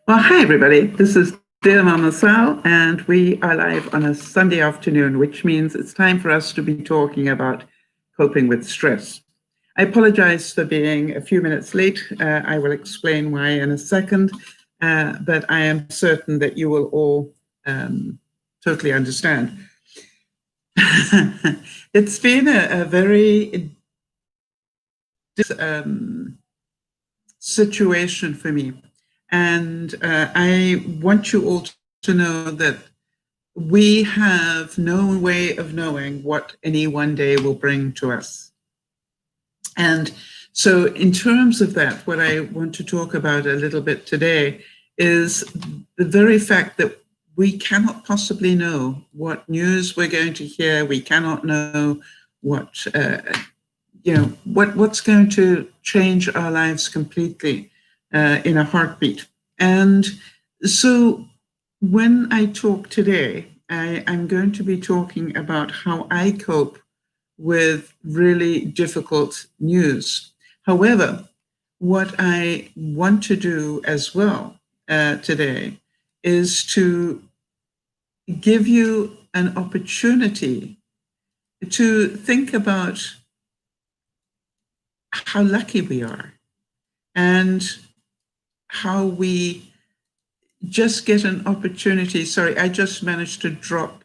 Well, hi, everybody. This is DearMamaSal, and we are live on a Sunday afternoon, which means it's time for us to be talking about coping with stress. I apologize for being a few minutes late. I will explain why in a second, but I am certain that you will all totally understand. It's been a very situation for me. And I want you all to know that we have no way of knowing what any one day will bring to us. And so in terms of that, what I want to talk about a little bit today is the very fact that we cannot possibly know what news we're going to hear. We cannot know what, what's going to change our lives completely in a heartbeat. And so when I talk today, I'm going to be talking about how I cope with really difficult news. However, what I want to do as well today is to give you an opportunity to think about how lucky we are and how we just get an opportunity. Sorry, I just managed to drop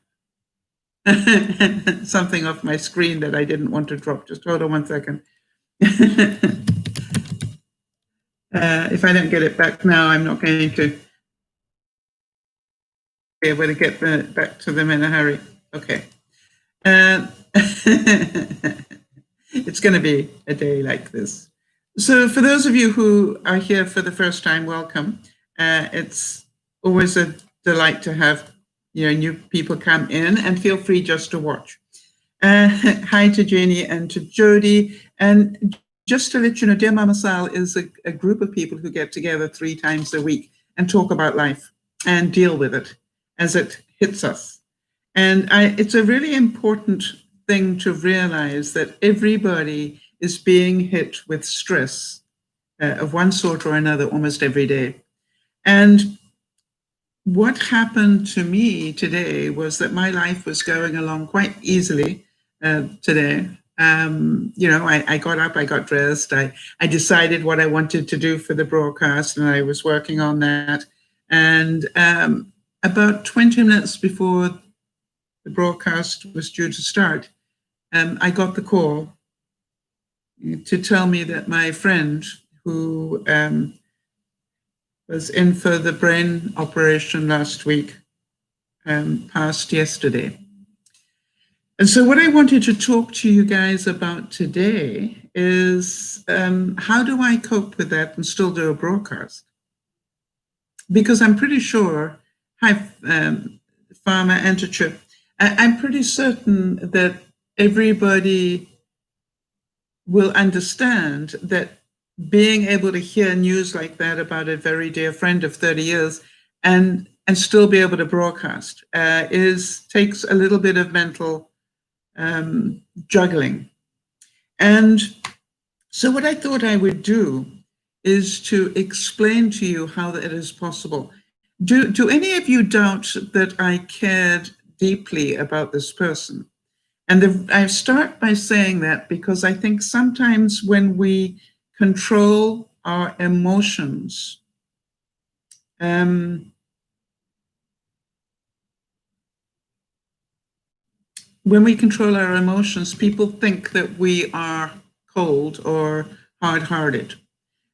something off my screen that I didn't want to drop. Just hold on 1 second. If I don't get it back now, I'm not going to be able to get back to them in a hurry. Okay. It's going to be a day like this. So for those of you who are here for the first time, welcome. It's always a delight to have new people come in, and feel free just to watch. Hi to Janie and to Jody. And just to let you know, DearMamaSal is a group of people who get together 3 times a week and talk about life and deal with it as it hits us. And it's a really important thing to realize that everybody is being hit with stress of one sort or another almost every day. And what happened to me today was that my life was going along quite easily today. I got up, I got dressed, I decided what I wanted to do for the broadcast, and I was working on that. And about 20 minutes before the broadcast was due to start, I got the call to tell me that my friend who was in for the brain operation last week passed yesterday. And so what I wanted to talk to you guys about today is how do I cope with that and still do a broadcast? Because I'm pretty sure, hi, Farmer and to Chip, I'm pretty certain that everybody will understand that being able to hear news like that about a very dear friend of 30 years and still be able to broadcast takes a little bit of mental juggling. And so what I thought I would do is to explain to you how that is possible. Do any of you doubt that I cared deeply about this person? And I start by saying that because I think sometimes when we control our emotions, when we control our emotions, people think that we are cold or hard-hearted.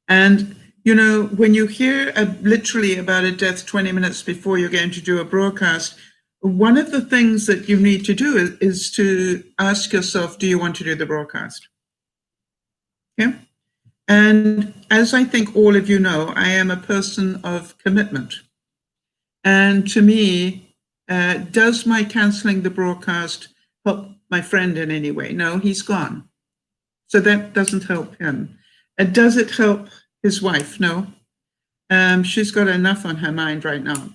And, when you hear literally about a death 20 minutes before you're going to do a broadcast, one of the things that you need to do is to ask yourself, do you want to do the broadcast? Okay. And as I think all of you know, I am a person of commitment. And to me, does my canceling the broadcast help my friend in any way? No, he's gone. So that doesn't help him. Does it help his wife? No. She's got enough on her mind right now.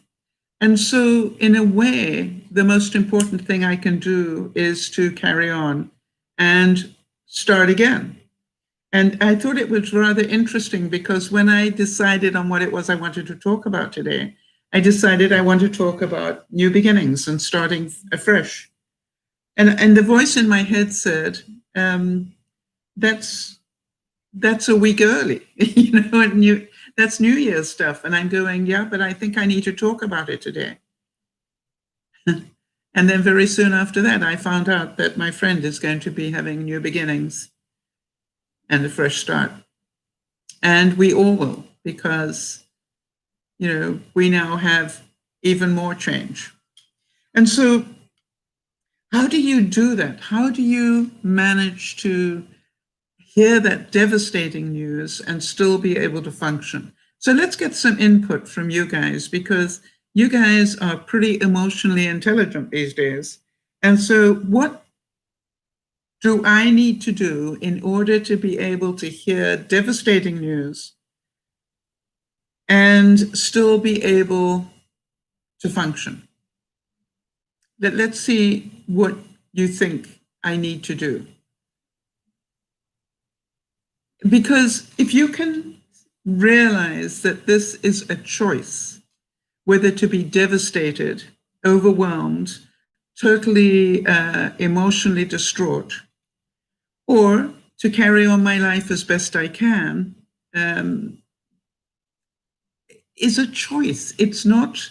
And so in a way, the most important thing I can do is to carry on and start again. And I thought it was rather interesting because when I decided on what it was I wanted to talk about today, I decided I want to talk about new beginnings and starting afresh. And the voice in my head said, that's a week early, and that's New Year's stuff. And I'm going, yeah, but I think I need to talk about it today. And then very soon after that, I found out that my friend is going to be having new beginnings and a fresh start. And we all will, because, we now have even more change. And so how do you do that? How do you manage to hear that devastating news and still be able to function? So let's get some input from you guys, because you guys are pretty emotionally intelligent these days. And so what do I need to do in order to be able to hear devastating news and still be able to function? Let's see what you think I need to do. Because if you can realize that this is a choice, whether to be devastated, overwhelmed, totally emotionally distraught, or to carry on my life as best I can, is a choice. It's not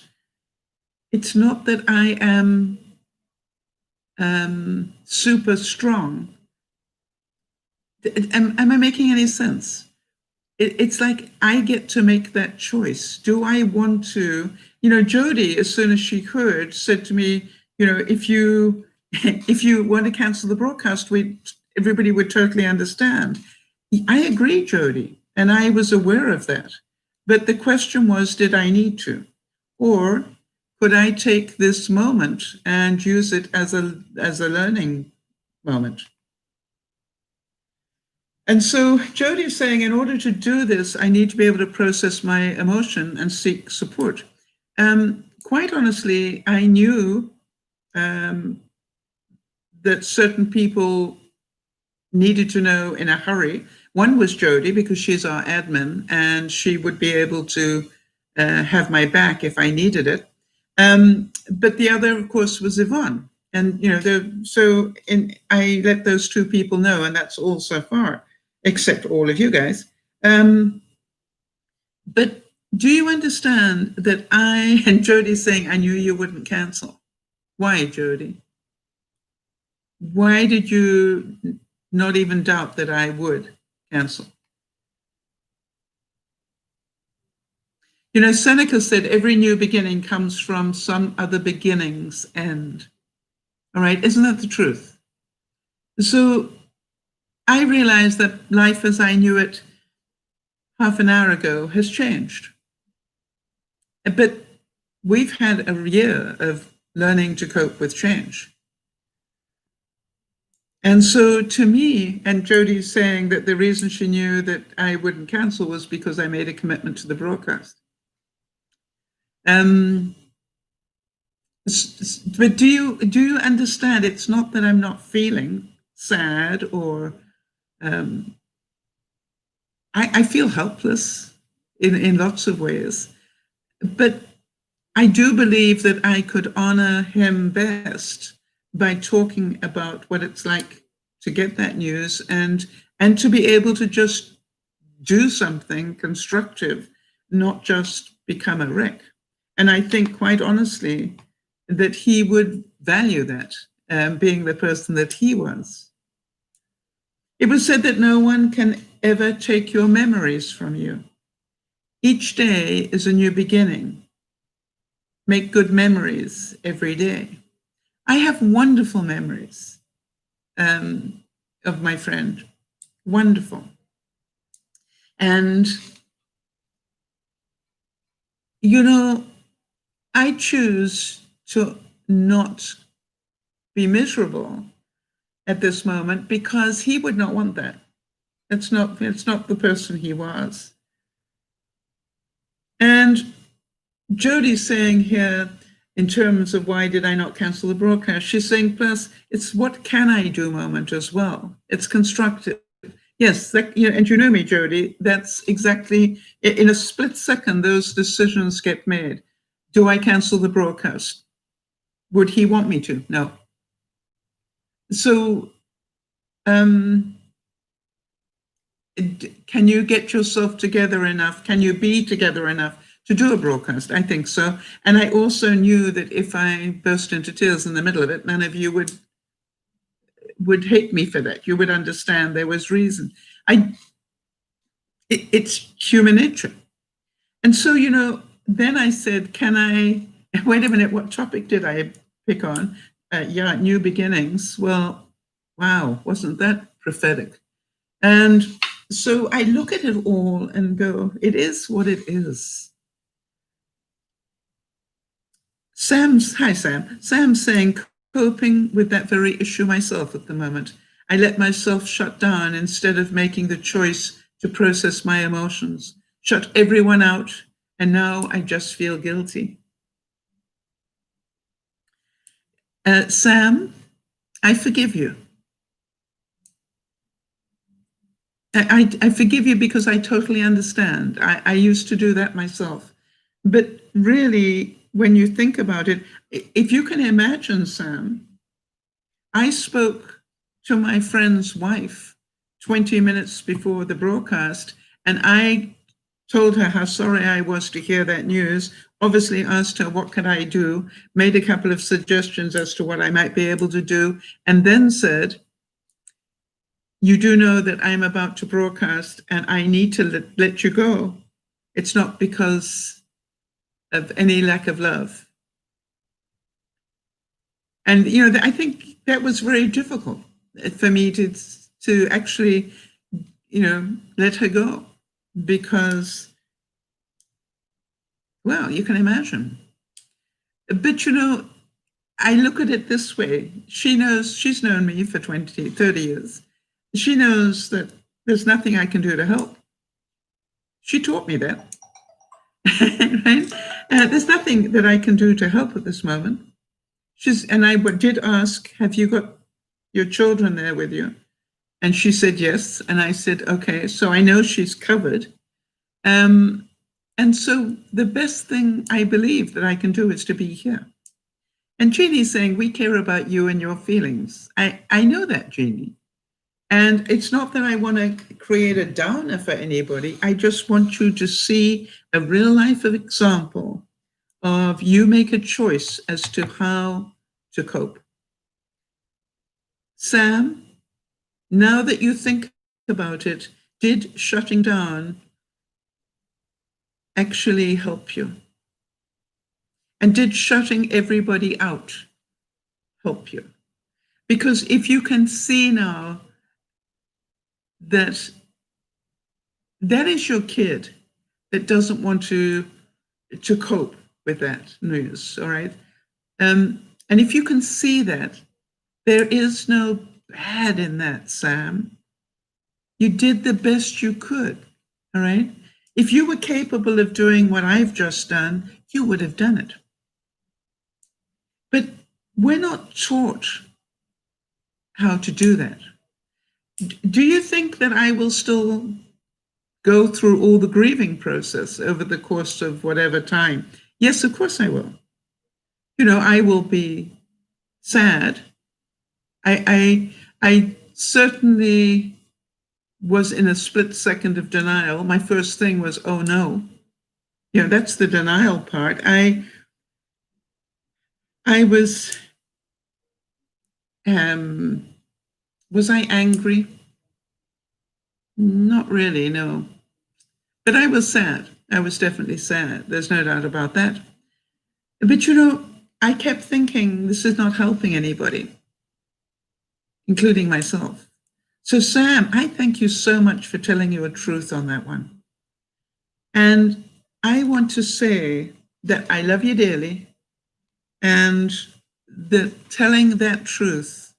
that I am super strong. Am I making any sense? It's like I get to make that choice. Do I want to, Jody, as soon as she could, said to me, if you want to cancel the broadcast, everybody would totally understand. I agree, Jody, and I was aware of that. But the question was, did I need to? Or could I take this moment and use it as a learning moment? And so Jody is saying, in order to do this, I need to be able to process my emotion and seek support. Quite honestly, I knew that certain people needed to know in a hurry. One was Jody, because she's our admin, and she would be able to have my back if I needed it. But the other, of course, was Yvonne. And, I let those two people know, and that's all so far, except all of you guys. But do you understand that and Jody's saying, I knew you wouldn't cancel. Why, Jody? Why did you not even doubt that I would cancel? Seneca said every new beginning comes from some other beginning's end. All right, isn't that the truth? So I realized that life as I knew it half an hour ago has changed. But we've had a year of learning to cope with change. And so to me, and Jody's saying that the reason she knew that I wouldn't cancel was because I made a commitment to the broadcast. But do you understand? It's not that I'm not feeling sad or I feel helpless in lots of ways, but I do believe that I could honor him best by talking about what it's like to get that news and to be able to just do something constructive, not just become a wreck. And I think, quite honestly, that he would value that, being the person that he was. It was said that no one can ever take your memories from you. Each day is a new beginning. Make good memories every day. I have wonderful memories of my friend. Wonderful. And, I choose to not be miserable at this moment because he would not want that. It's not the person he was. And Jody's saying here, in terms of why did I not cancel the broadcast, she's saying, plus, it's what can I do moment as well. It's constructive. Yes, and you know me, Jody, that's exactly, in a split second, those decisions get made. Do I cancel the broadcast? Would he want me to? No. So, can you get yourself together enough? Can you be together enough to do a broadcast? I think so. And I also knew that if I burst into tears in the middle of it, none of you would hate me for that. You would understand there was reason. It's human nature. And so, then I said, wait a minute, what topic did I pick on? New beginnings. Well, wow, wasn't that prophetic? And so I look at it all and go, it is what it is. Hi, Sam. Sam's saying, coping with that very issue myself at the moment. I let myself shut down instead of making the choice to process my emotions, shut everyone out, and now I just feel guilty. Sam, I forgive you. I forgive you because I totally understand. I used to do that myself. But really, when you think about it, if you can imagine, Sam, I spoke to my friend's wife 20 minutes before the broadcast, and I told her how sorry I was to hear that news, obviously asked her what could I do, made a couple of suggestions as to what I might be able to do, and then said, you do know that I'm about to broadcast and I need to let you go. It's not because of any lack of love. And, I think that was very difficult for me to actually, let her go because, well, you can imagine. But, I look at it this way. She's known me for 20, 30 years. She knows that there's nothing I can do to help. She taught me that. Right? There's nothing that I can do to help at this moment. And I did ask, have you got your children there with you? And she said yes. And I said, okay, so I know she's covered. And so the best thing I believe that I can do is to be here. And Jeannie's saying, we care about you and your feelings. I know that, Jeannie. And it's not that I want to create a downer for anybody. I just want you to see a real life example of you make a choice as to how to cope. Sam, now that you think about it, did shutting down actually help you? And did shutting everybody out help you? Because if you can see now that is your kid that doesn't want to cope with that news, all right? And if you can see that, there is no bad in that, Sam. You did the best you could, all right? If you were capable of doing what I've just done, you would have done it. But we're not taught how to do that. Do you think that I will still go through all the grieving process over the course of whatever time? Yes, of course I will. I will be sad. I certainly was in a split second of denial. My first thing was, oh no. That's the denial part. I was I angry? Not really, no. But I was sad. I was definitely sad. There's no doubt about that. But I kept thinking this is not helping anybody, including myself. So Sam, I thank you so much for telling your truth on that one. And I want to say that I love you dearly and that telling that truth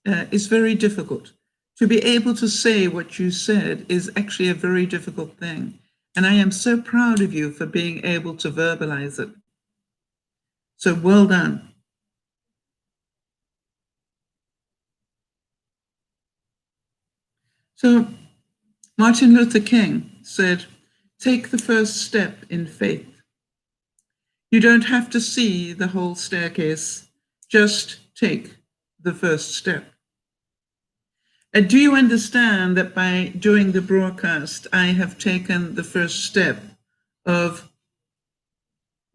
is very difficult. To be able to say what you said is actually a very difficult thing. And I am so proud of you for being able to verbalize it. So well done. So Martin Luther King said, take the first step in faith. You don't have to see the whole staircase, just take the first step. Do you understand that by doing the broadcast, I have taken the first step of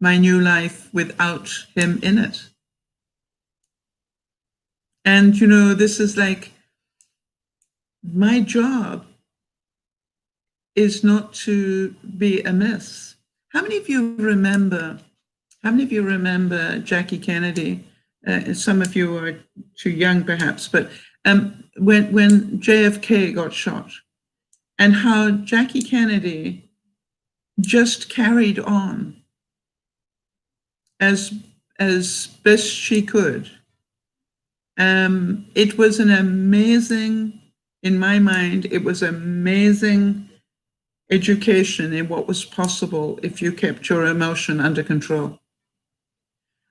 my new life without him in it? And, you know, this is like, my job is not to be a mess. How many of you remember Jackie Kennedy? Some of you are too young, perhaps, but when JFK got shot, and how Jackie Kennedy just carried on as best she could. It was an amazing, in my mind, it was amazing education in what was possible if you kept your emotion under control.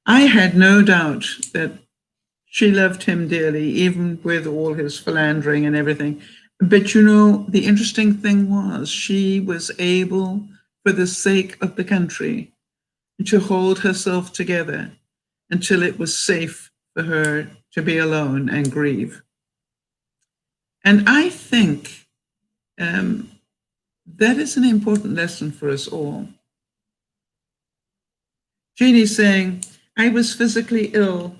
I had no doubt that she loved him dearly, even with all his philandering and everything. But you know, the interesting thing was she was able, for the sake of the country, to hold herself together until it was safe for her to be alone and grieve. And I think that is an important lesson for us all. Jeannie's saying, I was physically ill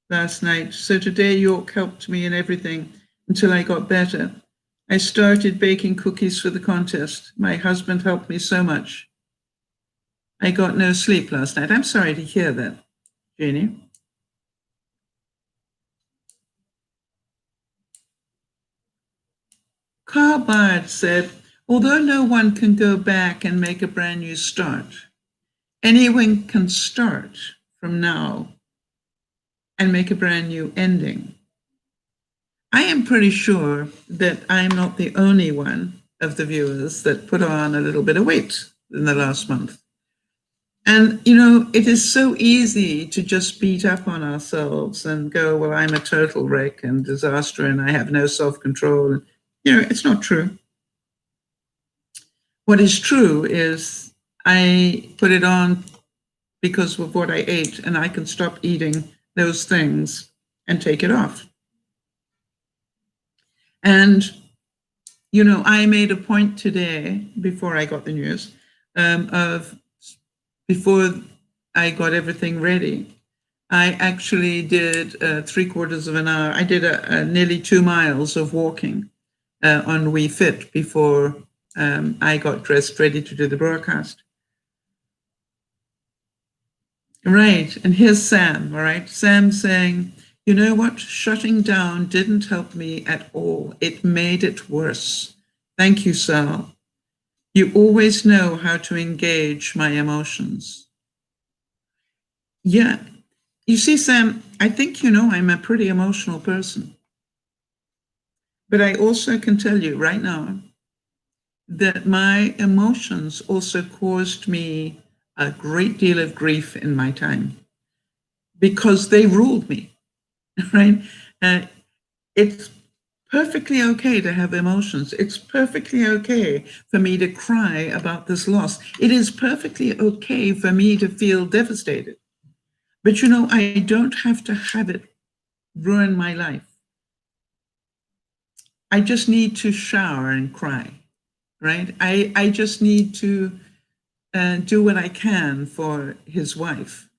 last night, so today York helped me in everything until I got better. I started baking cookies for the contest. My husband helped me so much. I got no sleep last night. I'm sorry to hear that, Jeannie. Carl Bard said, although no one can go back and make a brand new start, anyone can start from now and make a brand new ending. I am pretty sure that I'm not the only one of the viewers that put on a little bit of weight in the last month. And, you know, it is so easy to just beat up on ourselves and go, well, I'm a total wreck and disaster and I have no self-control. You know, it's not true. What is true is I put it on because of what I ate, and I can stop eating those things and take it off. And, you know, I made a point today, before I got the news, before I got everything ready, I actually did 3/4 of an hour. I did nearly 2 miles of walking on witth before I got dressed ready to do the broadcast. Right, and here's Sam, all right? Sam saying, you know what? Shutting down didn't help me at all. It made it worse. Thank you, Sal. You always know how to engage my emotions. Yeah, you see, Sam, I think you know I'm a pretty emotional person. But I also can tell you right now that my emotions also caused me a great deal of grief in my time because they ruled me, right? It's perfectly okay to have emotions. It's perfectly okay for me to cry about this loss. It is perfectly okay for me to feel devastated. But, you know, I don't have to have it ruin my life. I just need to shower and cry, right? I just need to do what I can for his wife.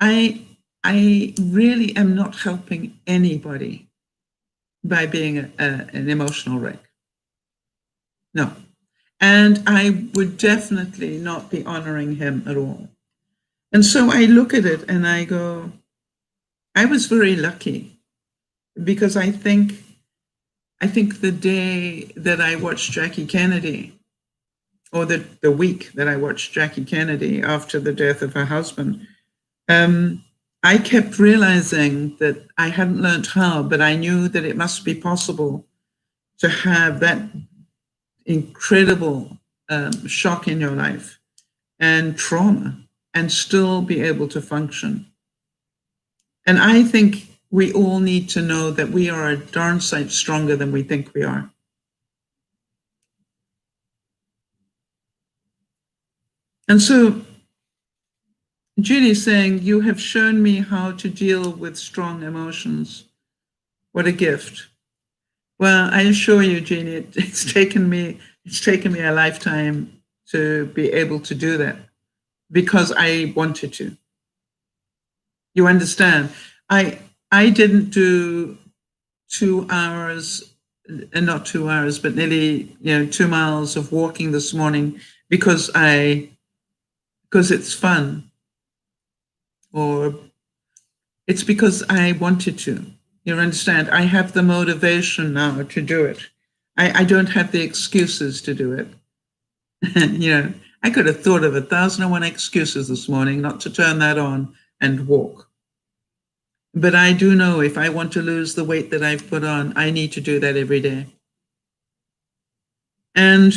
I really am not helping anybody by being an emotional wreck. No. And I would definitely not be honoring him at all. And so I look at it and I go, I was very lucky because I think the day that I watched Jackie Kennedy, or the week that I watched Jackie Kennedy after the death of her husband, I kept realizing that I hadn't learned how, but I knew that it must be possible to have that incredible shock in your life and trauma and still be able to function. And I think we all need to know that we are a darn sight stronger than we think we are. And so Judy's saying, you have shown me how to deal with strong emotions. What a gift. Well, I assure you, Jeannie, it's taken me a lifetime to be able to do that because I wanted to. You understand? I didn't do 2 hours, and not 2 hours, but nearly 2 miles of walking this morning because it's fun, or it's because I wanted to. You understand? I have the motivation now to do it. I don't have the excuses to do it. I could have thought of 1,001 excuses this morning not to turn that on and walk. But I do know if I want to lose the weight that I've put on, I need to do that every day. And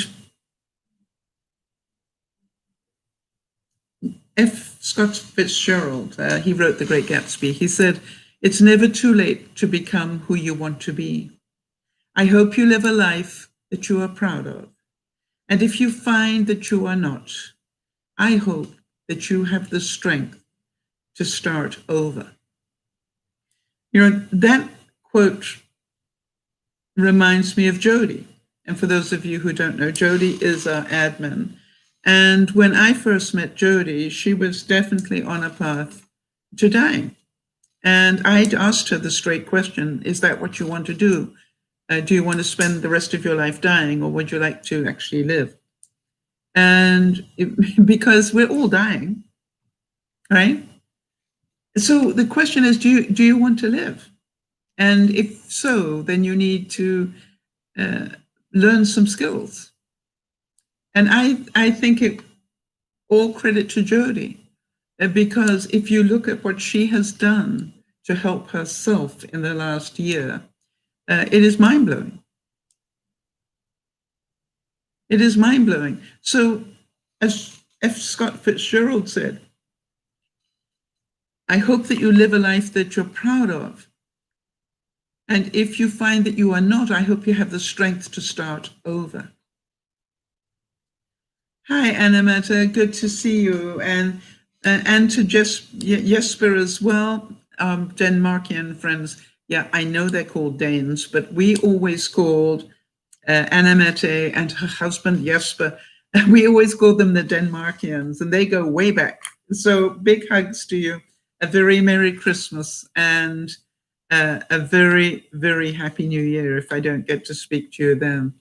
F. Scott Fitzgerald, he wrote The Great Gatsby. He said, "It's never too late to become who you want to be. I hope you live a life that you are proud of. And if you find that you are not, I hope that you have the strength to start over." That quote reminds me of Jody. And for those of you who don't know, Jody is our admin. And when I first met Jody, she was definitely on a path to dying. And I'd asked her the straight question, is that what you want to do? Do you want to spend the rest of your life dying, or would you like to actually live? And because we're all dying, right? So the question is, do you want to live? And if so, then you need to learn some skills. And I think it all credit to Jody, because if you look at what she has done to help herself in the last year, it is mind-blowing. It is mind-blowing. So as F. Scott Fitzgerald said, I hope that you live a life that you're proud of. And if you find that you are not, I hope you have the strength to start over. Hi, Anamata, good to see you. And to Jesper as well, Denmarkian friends. Yeah, I know they're called Danes, but we always called Anamete and her husband Jesper, we always call them the Denmarkians, and they go way back. So big hugs to you, a very Merry Christmas, and a very, very Happy New Year if I don't get to speak to you then.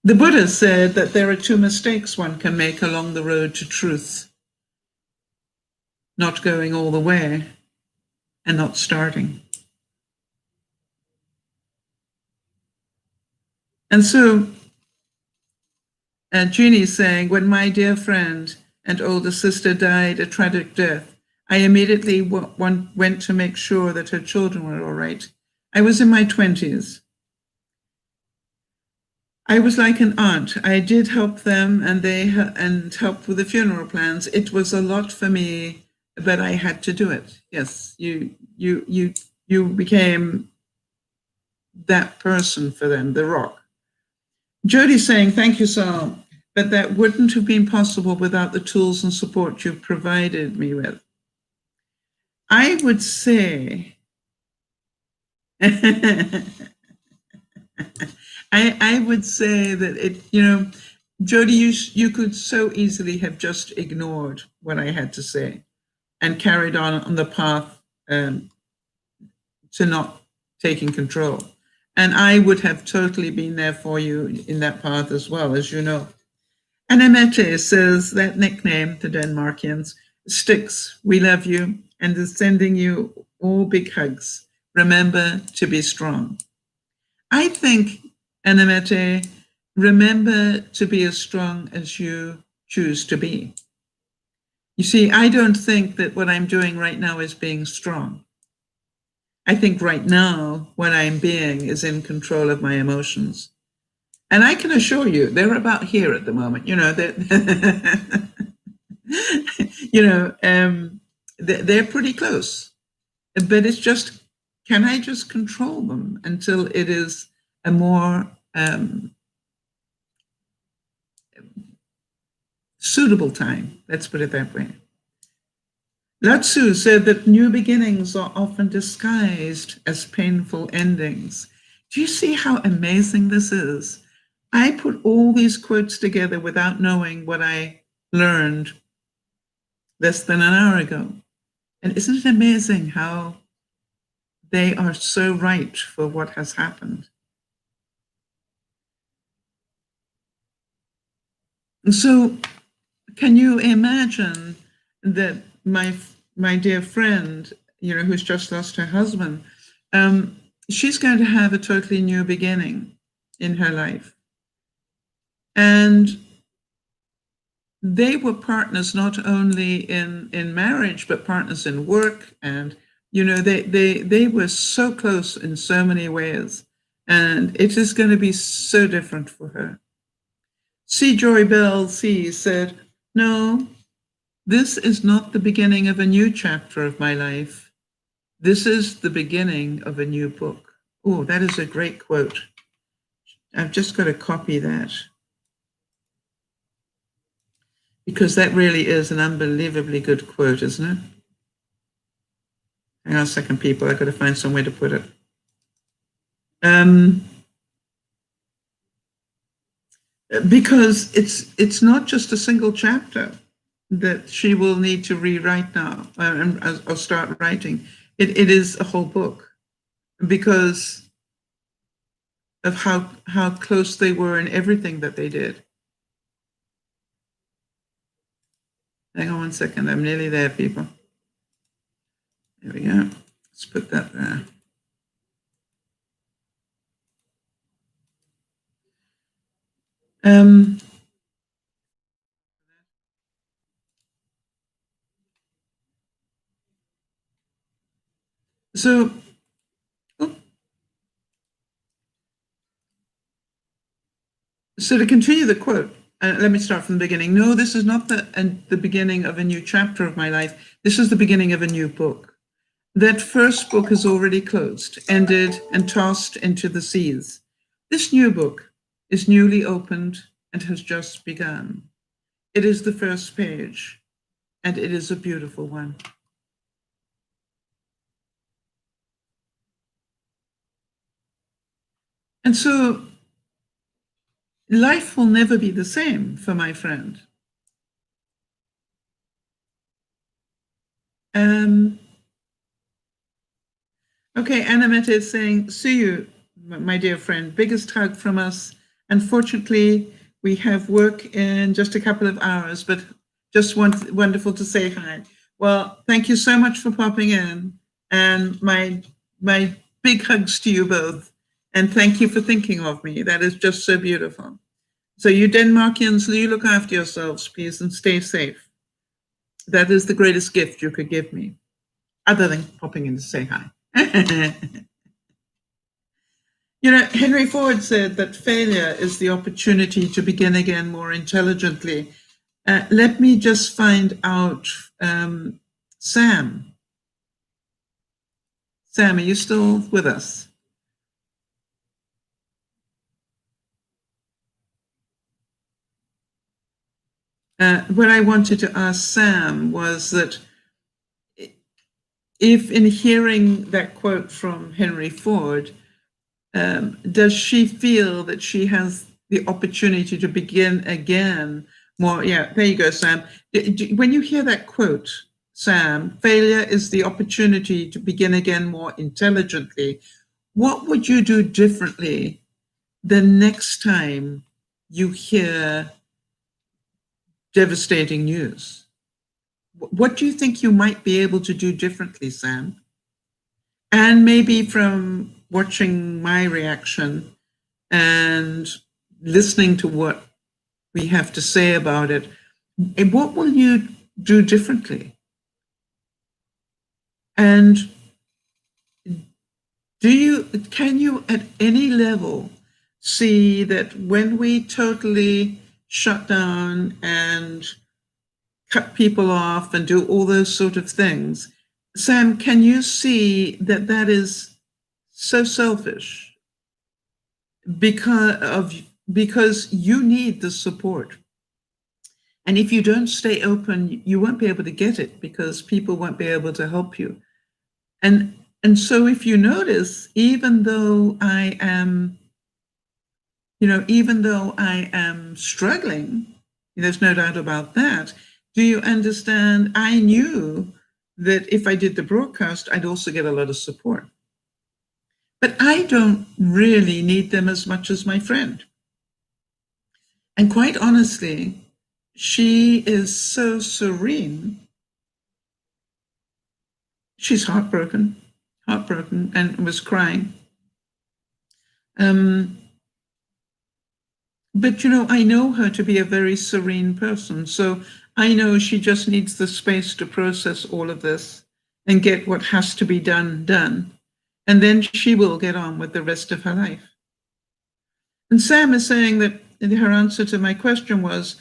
The Buddha said that there are 2 mistakes one can make along the road to truth: not going all the way and not starting. And so Jeannie is saying, when my dear friend and older sister died a tragic death, I immediately went to make sure that her children were all right. I was in my 20s. I was like an aunt. I did help them, and helped with the funeral plans. It was a lot for me, but I had to do it. Yes, you became that person for them, the rock. Jody's saying, thank you, Sal, but that wouldn't have been possible without the tools and support you've provided me with. I would say, I would say that Jody, you could so easily have just ignored what I had to say and carried on the path to not taking control. And I would have totally been there for you in that path as well, as you know. And Amete says that nickname, the Denmarkians, sticks. We love you and is sending you all big hugs. Remember to be strong. I think, Anamete, remember to be as strong as you choose to be. You see, I don't think that what I'm doing right now is being strong. I think right now what I'm being is in control of my emotions. And I can assure you, they're about here at the moment. They're pretty close. But it's just, can I just control them until it is a more suitable time. Let's put it that way. Lao Tzu said that new beginnings are often disguised as painful endings. Do you see how amazing this is? I put all these quotes together without knowing what I learned less than an hour ago. And isn't it amazing how they are so right for what has happened? And so can you imagine that my dear friend, who's just lost her husband, she's going to have a totally new beginning in her life. And they were partners not only in marriage, but partners in work. And, they were so close in so many ways. And it is going to be so different for her. C. Joy Bell C. said, "No, this is not the beginning of a new chapter of my life. This is the beginning of a new book." Oh, that is a great quote. I've just got to copy that, because that really is an unbelievably good quote, isn't it? Hang on a second, people. I've got to find some way to put it. Because it's not just a single chapter that she will need to rewrite now or start writing. It is a whole book, because of how close they were in everything that they did. Hang on one second. I'm nearly there, people. There we go. Let's put that there. So to continue the quote, let me start from the beginning. "No, this is not the beginning of a new chapter of my life. This is the beginning of a new book. That first book is already closed, ended, and tossed into the seas. This new book is newly opened and has just begun. It is the first page, and it is a beautiful one." And so life will never be the same for my friend. Okay, Annamette is saying, "See you, my dear friend. Biggest hug from us. Unfortunately, we have work in just a couple of hours, but just wonderful to say hi." Well, thank you so much for popping in, and my big hugs to you both. And thank you for thinking of me. That is just so beautiful. So you Denmarkians, you look after yourselves, please, and stay safe. That is the greatest gift you could give me, other than popping in to say hi. Henry Ford said that failure is the opportunity to begin again more intelligently. Let me just find out, Sam. Sam, are you still with us? What I wanted to ask Sam was that if, in hearing that quote from Henry Ford, does she feel that she has the opportunity to begin again more? Yeah, there you go, Sam. When you hear that quote, Sam, failure is the opportunity to begin again more intelligently, what would you do differently the next time you hear devastating news? What do you think you might be able to do differently, Sam? And maybe from watching my reaction and listening to what we have to say about it, what will you do differently? And can you at any level see that when we totally shut down and cut people off and do all those sort of things, Sam, can you see that that is so selfish because you need the support? And if you don't stay open, you won't be able to get it because people won't be able to help you. And so if you notice, even though I am struggling, there's no doubt about that. Do you understand? I knew that if I did the broadcast, I'd also get a lot of support. But I don't really need them as much as my friend. And quite honestly, she is so serene. She's heartbroken, and was crying. But, I know her to be a very serene person. So I know she just needs the space to process all of this and get what has to be done. And then she will get on with the rest of her life. And Sam is saying that her answer to my question was,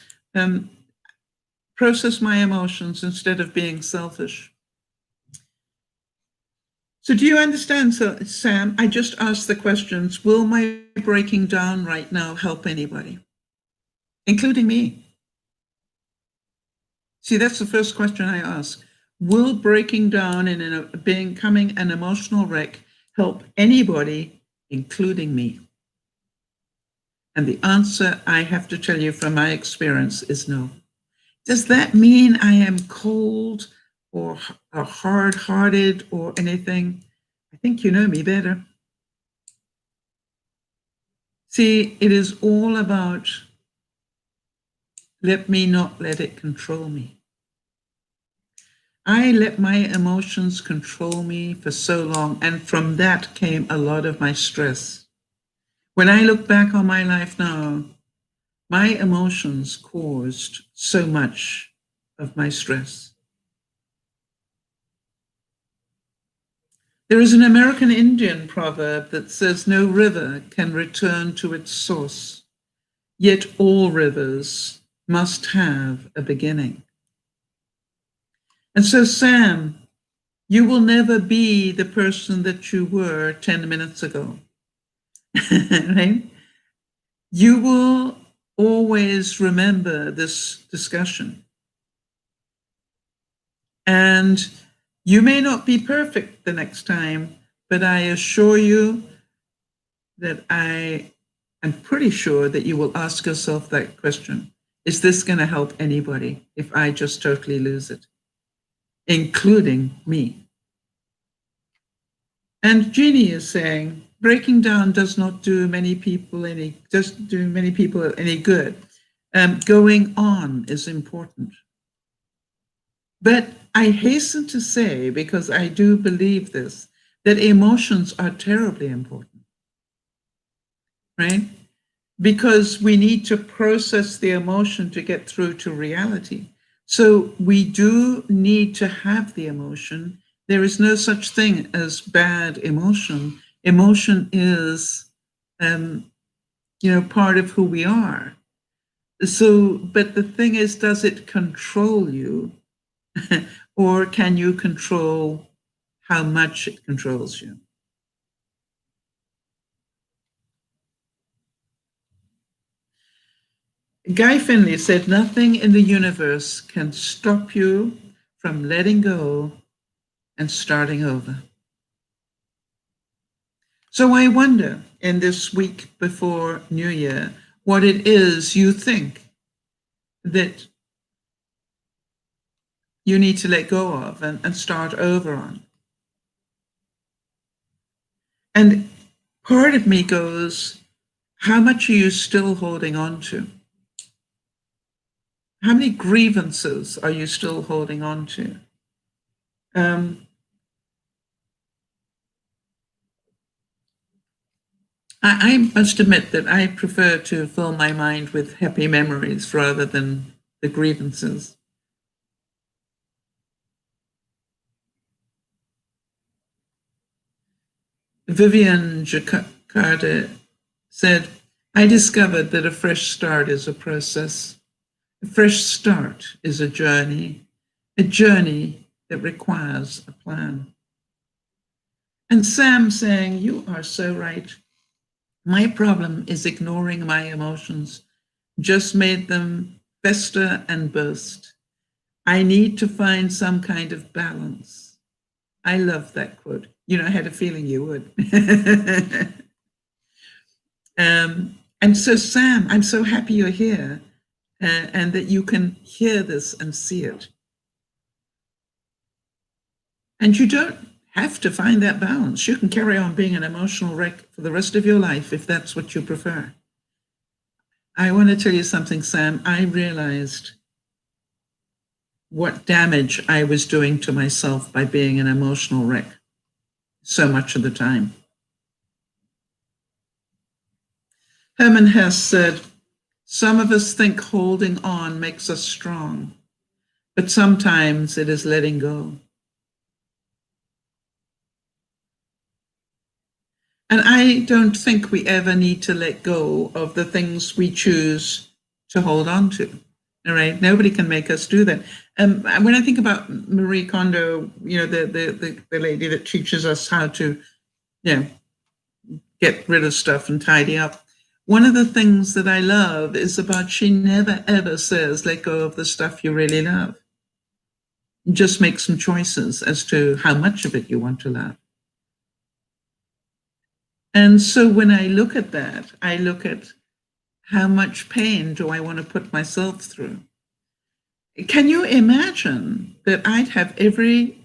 process my emotions instead of being selfish. So do you understand, Sam? I just asked the questions, will my breaking down right now help anybody, including me? See, that's the first question I ask. Will breaking down and becoming an emotional wreck help anybody, including me? And the answer, I have to tell you from my experience, is no. Does that mean I am cold or hard-hearted or anything? I think you know me better. See, it is all about let me not let it control me. I let my emotions control me for so long, and from that came a lot of my stress. When I look back on my life now, my emotions caused so much of my stress. There is an American Indian proverb that says, no river can return to its source, yet all rivers must have a beginning. And so, Sam, you will never be the person that you were 10 minutes ago, right? You will always remember this discussion. And you may not be perfect the next time, but I assure you that I am pretty sure that you will ask yourself that question. Is this going to help anybody if I just totally lose it, including me? And Jeannie is saying, breaking down does not do many people any good. Going on is important. But I hasten to say, because I do believe this, that emotions are terribly important, right? Because we need to process the emotion to get through to reality. So we do need to have the emotion. There is no such thing as bad emotion. Emotion is, part of who we are. So, but the thing is, does it control you? Or can you control how much it controls you? Guy Finley said, nothing in the universe can stop you from letting go and starting over. So I wonder, in this week before New Year, what it is you think that you need to let go of and start over on. And part of me goes, how much are you still holding on to? How many grievances are you still holding on to? I must admit that I prefer to fill my mind with happy memories rather than the grievances. Vivian Jakarta said, I discovered that a fresh start is a process. A fresh start is a journey that requires a plan. And Sam saying, you are so right. My problem is ignoring my emotions, just made them fester and burst. I need to find some kind of balance. I love that quote. You know, I had a feeling you would. And so, Sam, I'm so happy you're here and that you can hear this and see it. And you don't have to find that balance. You can carry on being an emotional wreck for the rest of your life if that's what you prefer. I want to tell you something, Sam. I realized what damage I was doing to myself by being an emotional wreck so much of the time. Herman Hesse said, some of us think holding on makes us strong, but sometimes it is letting go. And I don't think we ever need to let go of the things we choose to hold on to. All right, nobody can make us do that. When I think about Marie Kondo, you know, the lady that teaches us how to, you know, get rid of stuff and tidy up. One of the things that I love is about she never ever says, let go of the stuff you really love. Just make some choices as to how much of it you want to love. And so when I look at that, I look at how much pain do I want to put myself through? Can you imagine that I'd have every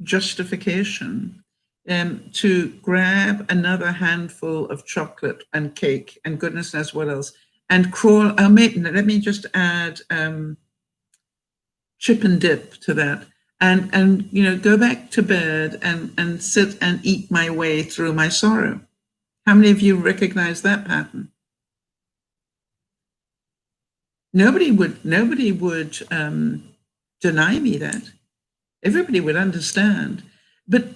justification to grab another handful of chocolate and cake and goodness knows what else and crawl, let me just add chip and dip to that and you know, go back to bed and sit and eat my way through my sorrow. How many of you recognize that pattern? Nobody would deny me that. Everybody would understand. But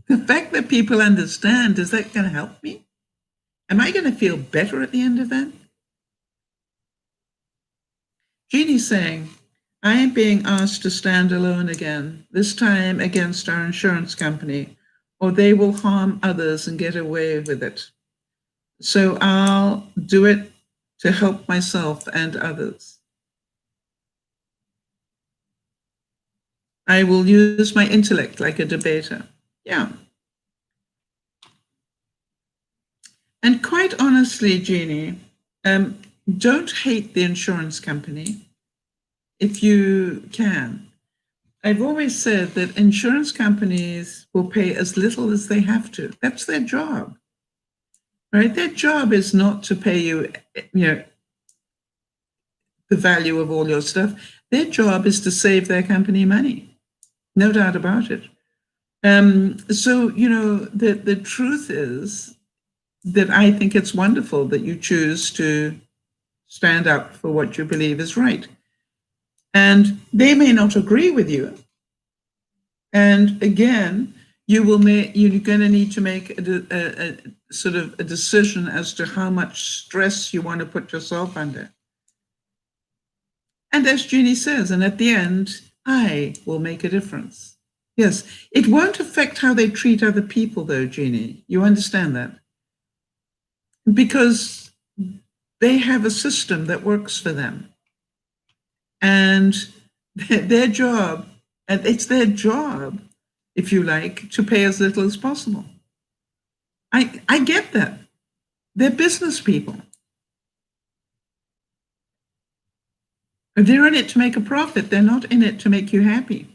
the fact that people understand, is that going to help me? Am I going to feel better at the end of that? Jeannie's saying, I am being asked to stand alone again, this time against our insurance company, or they will harm others and get away with it. So I'll do it to help myself and others. I will use my intellect like a debater. Yeah. And quite honestly, Jeannie, don't hate the insurance company if you can. I've always said that insurance companies will pay as little as they have to. That's their job, right? Their job is not to pay you, you know, the value of all your stuff. Their job is to save their company money. No doubt about it. So, you know, the truth is that I think it's wonderful that you choose to stand up for what you believe is right. And they may not agree with you. And again, you're going to need to make a sort of a decision as to how much stress you want to put yourself under. And as Jeannie says, and at the end, I will make a difference. Yes, it won't affect how they treat other people, though, Jeannie. You understand that? Because they have a system that works for them. And their job, and it's their job, if you like, to pay as little as possible. I get that. They're business people. They're in it to make a profit. They're not in it to make you happy.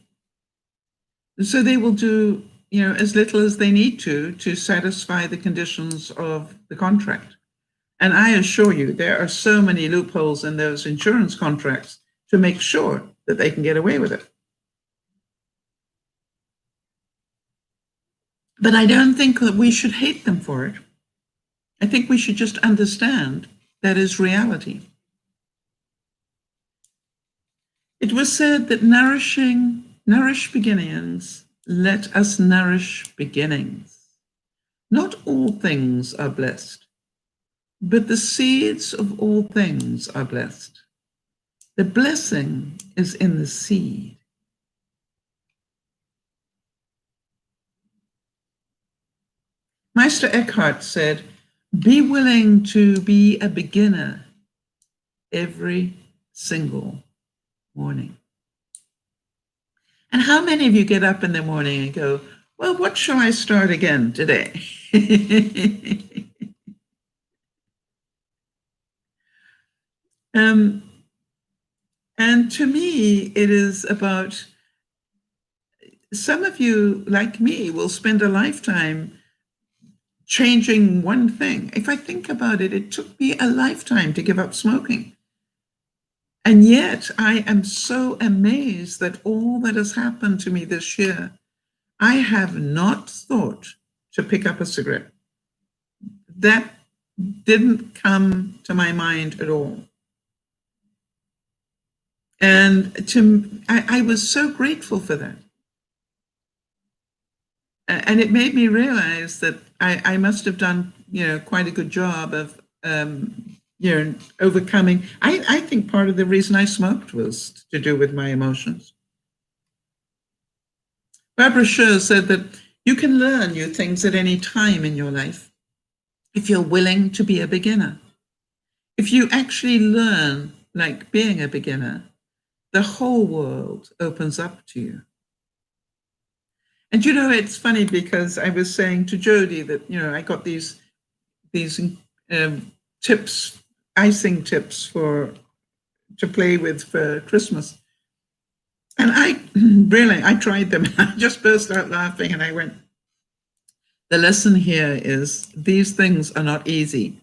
So they will do, you know, as little as they need to satisfy the conditions of the contract. And I assure you, there are so many loopholes in those insurance contracts to make sure that they can get away with it. But I don't think that we should hate them for it. I think we should just understand that is reality. It was said that nourish beginnings, let us nourish beginnings. Not all things are blessed, but the seeds of all things are blessed. The blessing is in the seed. Meister Eckhart said, be willing to be a beginner every single morning. And how many of you get up in the morning and go, well, what shall I start again today? And to me, it is about, some of you, like me, will spend a lifetime changing one thing. If I think about it, it took me a lifetime to give up smoking. And yet I am so amazed that all that has happened to me this year, I have not thought to pick up a cigarette. That didn't come to my mind at all. And I was so grateful for that. And it made me realize that I must have done, quite a good job of, overcoming. I think part of the reason I smoked was to do with my emotions. Barbara Sher said that you can learn new things at any time in your life if you're willing to be a beginner. If you actually learn like being a beginner, the whole world opens up to you. And it's funny because I was saying to Jody that I got these tips, icing tips to play with for Christmas, and I tried them. I just burst out laughing, and I went, the lesson here is these things are not easy.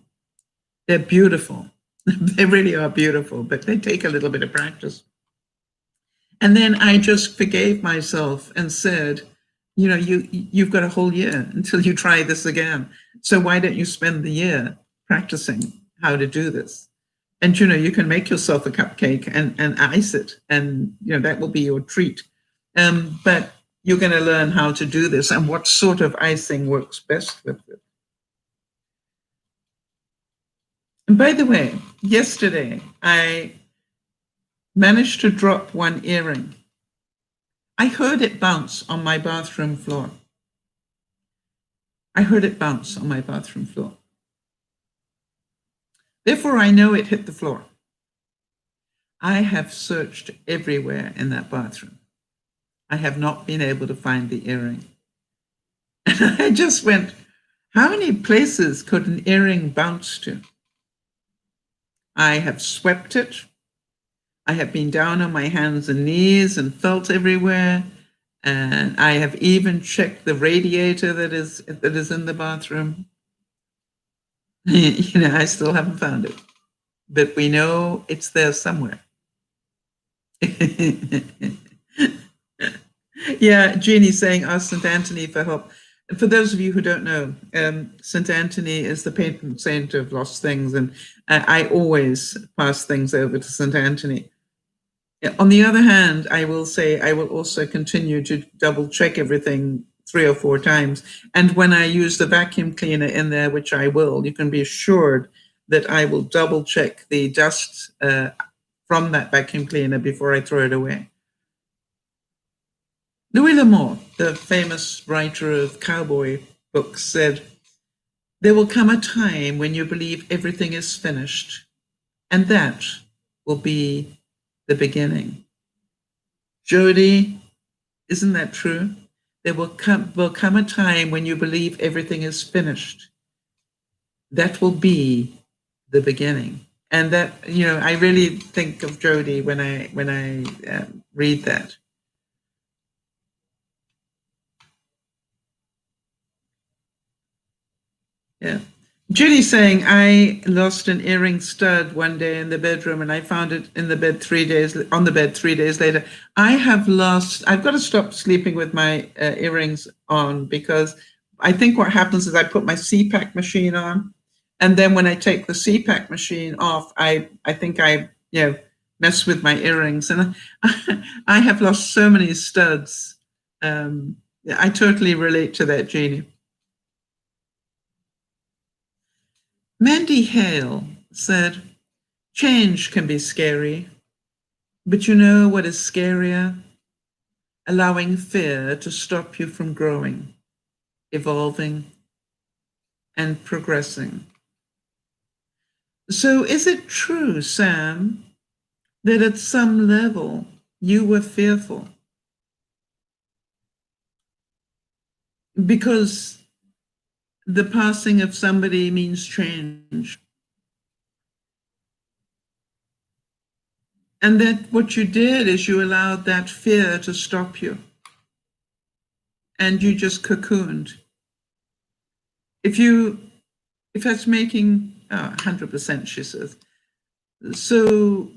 They're beautiful. They really are beautiful, but they take a little bit of practice. And then I just forgave myself and said, you've got a whole year until you try this again. So why don't you spend the year practicing how to do this? And, you can make yourself a cupcake and ice it. And, that will be your treat. But you're going to learn how to do this and what sort of icing works best with it. And by the way, yesterday, I managed to drop one earring. I heard it bounce on my bathroom floor. Therefore, I know it hit the floor. I have searched everywhere in that bathroom. I have not been able to find the earring. And I just went, how many places could an earring bounce to? I have swept it. I have been down on my hands and knees and felt everywhere. And I have even checked the radiator that is in the bathroom. I still haven't found it. But we know it's there somewhere. Yeah, Jeannie saying, ask St. Anthony for help. For those of you who don't know, St. Anthony is the patron saint of lost things, and I always pass things over to St. Anthony. On the other hand, I will say I will also continue to double check everything 3 or 4 times. And when I use the vacuum cleaner in there, which I will, you can be assured that I will double check the dust from that vacuum cleaner before I throw it away. Louis L'Amour, the famous writer of cowboy books, said, there will come a time when you believe everything is finished, and that will be the beginning. Jody, isn't that true? There will come a time when you believe everything is finished. That will be the beginning. And that, I really think of Jody when I read that. Yeah. Judy's saying, I lost an earring stud one day in the bedroom and I found it in the bed on the bed 3 days later. I've got to stop sleeping with my earrings on, because I think what happens is I put my CPAP machine on, and then when I take the CPAP machine off, I think I mess with my earrings, and I have lost so many studs. I totally relate to that, Jeannie. Mandy Hale said, change can be scary, but you know what is scarier? Allowing fear to stop you from growing, evolving, and progressing. So is it true, Sam, that at some level you were fearful because the passing of somebody means change. And that what you did is you allowed that fear to stop you. And you just cocooned. If that's making 100%, she says. So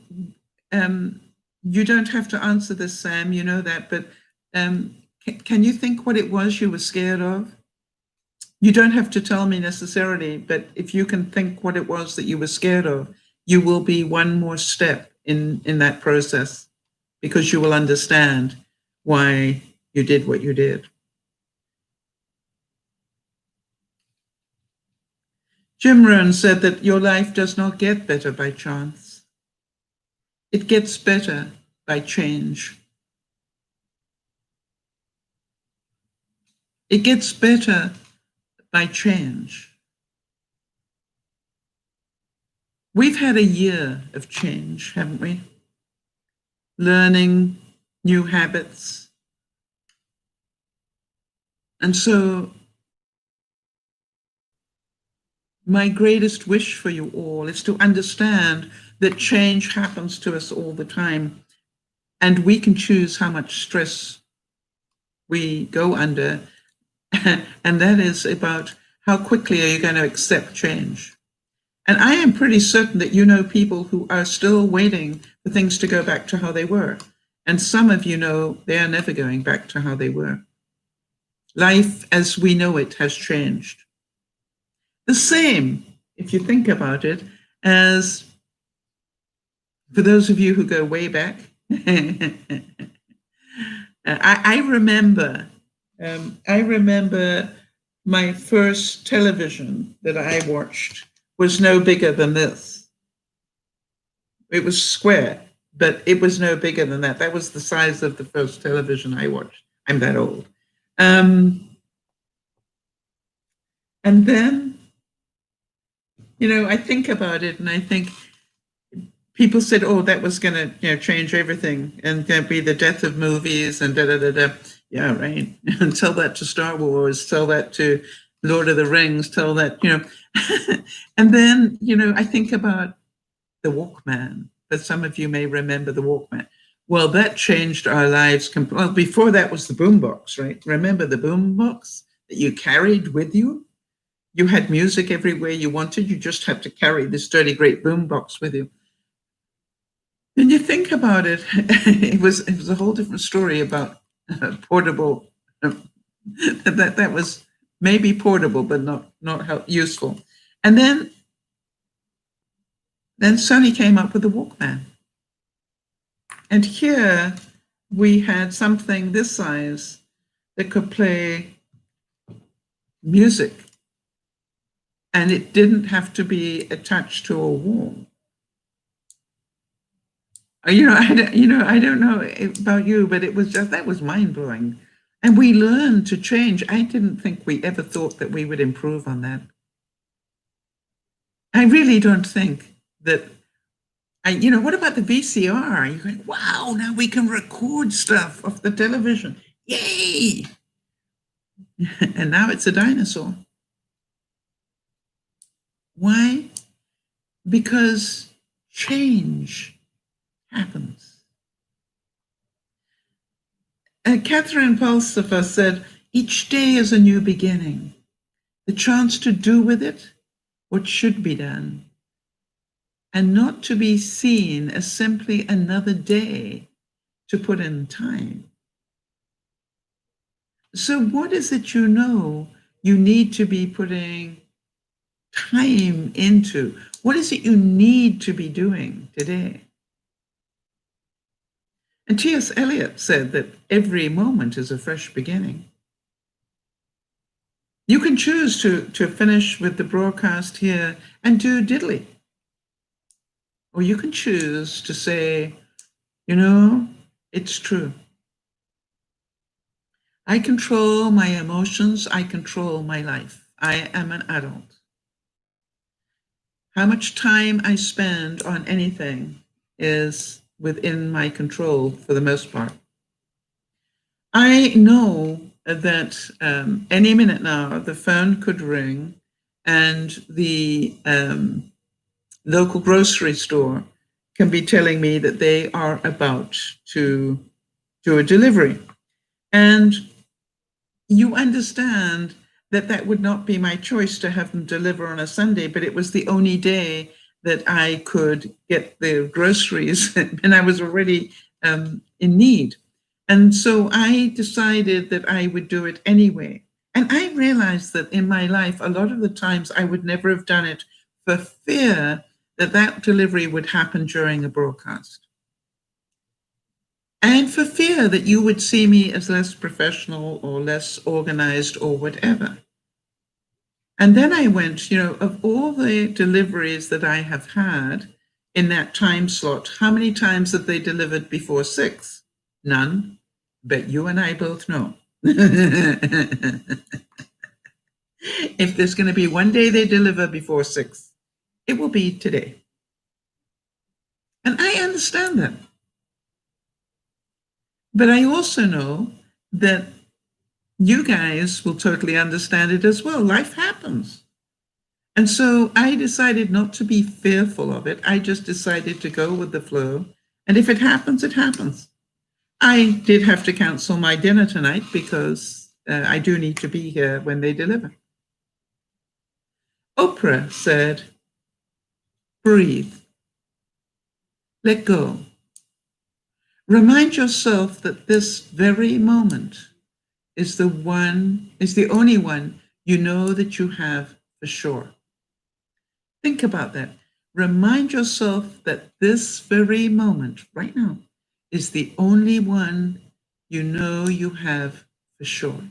you don't have to answer this, Sam, you know that, but can you think what it was you were scared of? You don't have to tell me necessarily, but if you can think what it was that you were scared of, you will be one more step in that process, because you will understand why you did what you did. Jim Rohn said that your life does not get better by chance. It gets better by change. It gets better by change. We've had a year of change, haven't we? Learning new habits. And so my greatest wish for you all is to understand that change happens to us all the time, and we can choose how much stress we go under, and that is about how quickly are you going to accept change. And I am pretty certain that you know people who are still waiting for things to go back to how they were. And some of you know they are never going back to how they were. Life as we know it has changed. The same, if you think about it, as for those of you who go way back, I remember my first television that I watched was no bigger than this. It was square, but it was no bigger than that. That was the size of the first television I watched. I'm that old. And then, I think about it and I think people said, oh, that was going to change everything and going to be the death of movies and da-da-da-da. Yeah, right. And tell that to Star Wars, tell that to Lord of the Rings, tell that, And then, I think about the Walkman, but some of you may remember the Walkman. Well, that changed our lives. Well, before that was the boombox, right? Remember the boombox that you carried with you? You had music everywhere you wanted. You just had to carry this dirty, great boombox with you. When you think about it, it was a whole different story about portable. That was maybe portable, but not useful. And then Sony came up with the Walkman. And here we had something this size that could play music. And it didn't have to be attached to a wall. I don't know about you, but it was that was mind-blowing. And we learned to change. I didn't think we ever thought that we would improve on that. I really don't think that, what about the VCR? You're going, wow, now we can record stuff off the television. Yay! And now it's a dinosaur. Why? Because change happens. And Catherine Pulsifer said, each day is a new beginning, the chance to do with it what should be done, and not to be seen as simply another day to put in time. So what is it you need to be putting time into? What is it you need to be doing today? And T.S. Eliot said that every moment is a fresh beginning. You can choose to finish with the broadcast here and do diddly. Or you can choose to say, it's true. I control my emotions. I control my life. I am an adult. How much time I spend on anything is within my control for the most part. I know that any minute now the phone could ring and the local grocery store can be telling me that they are about to do a delivery. And you understand that that would not be my choice to have them deliver on a Sunday, but it was the only day that I could get the groceries and I was already in need. And so I decided that I would do it anyway. And I realized that in my life, a lot of the times I would never have done it for fear that that delivery would happen during a broadcast. And for fear that you would see me as less professional or less organized or whatever. And then I went, of all the deliveries that I have had in that time slot, how many times have they delivered before 6? None. But you and I both know. If there's going to be one day they deliver before 6, it will be today. And I understand that. But I also know that you guys will totally understand it as well. Life happens. And so I decided not to be fearful of it. I just decided to go with the flow. And if it happens, it happens. I did have to cancel my dinner tonight because I do need to be here when they deliver. Oprah said, breathe, let go. Remind yourself that this very moment is the only one you know that you have for sure. Think about that. Remind yourself that this very moment right now is the only one you know you have for sure.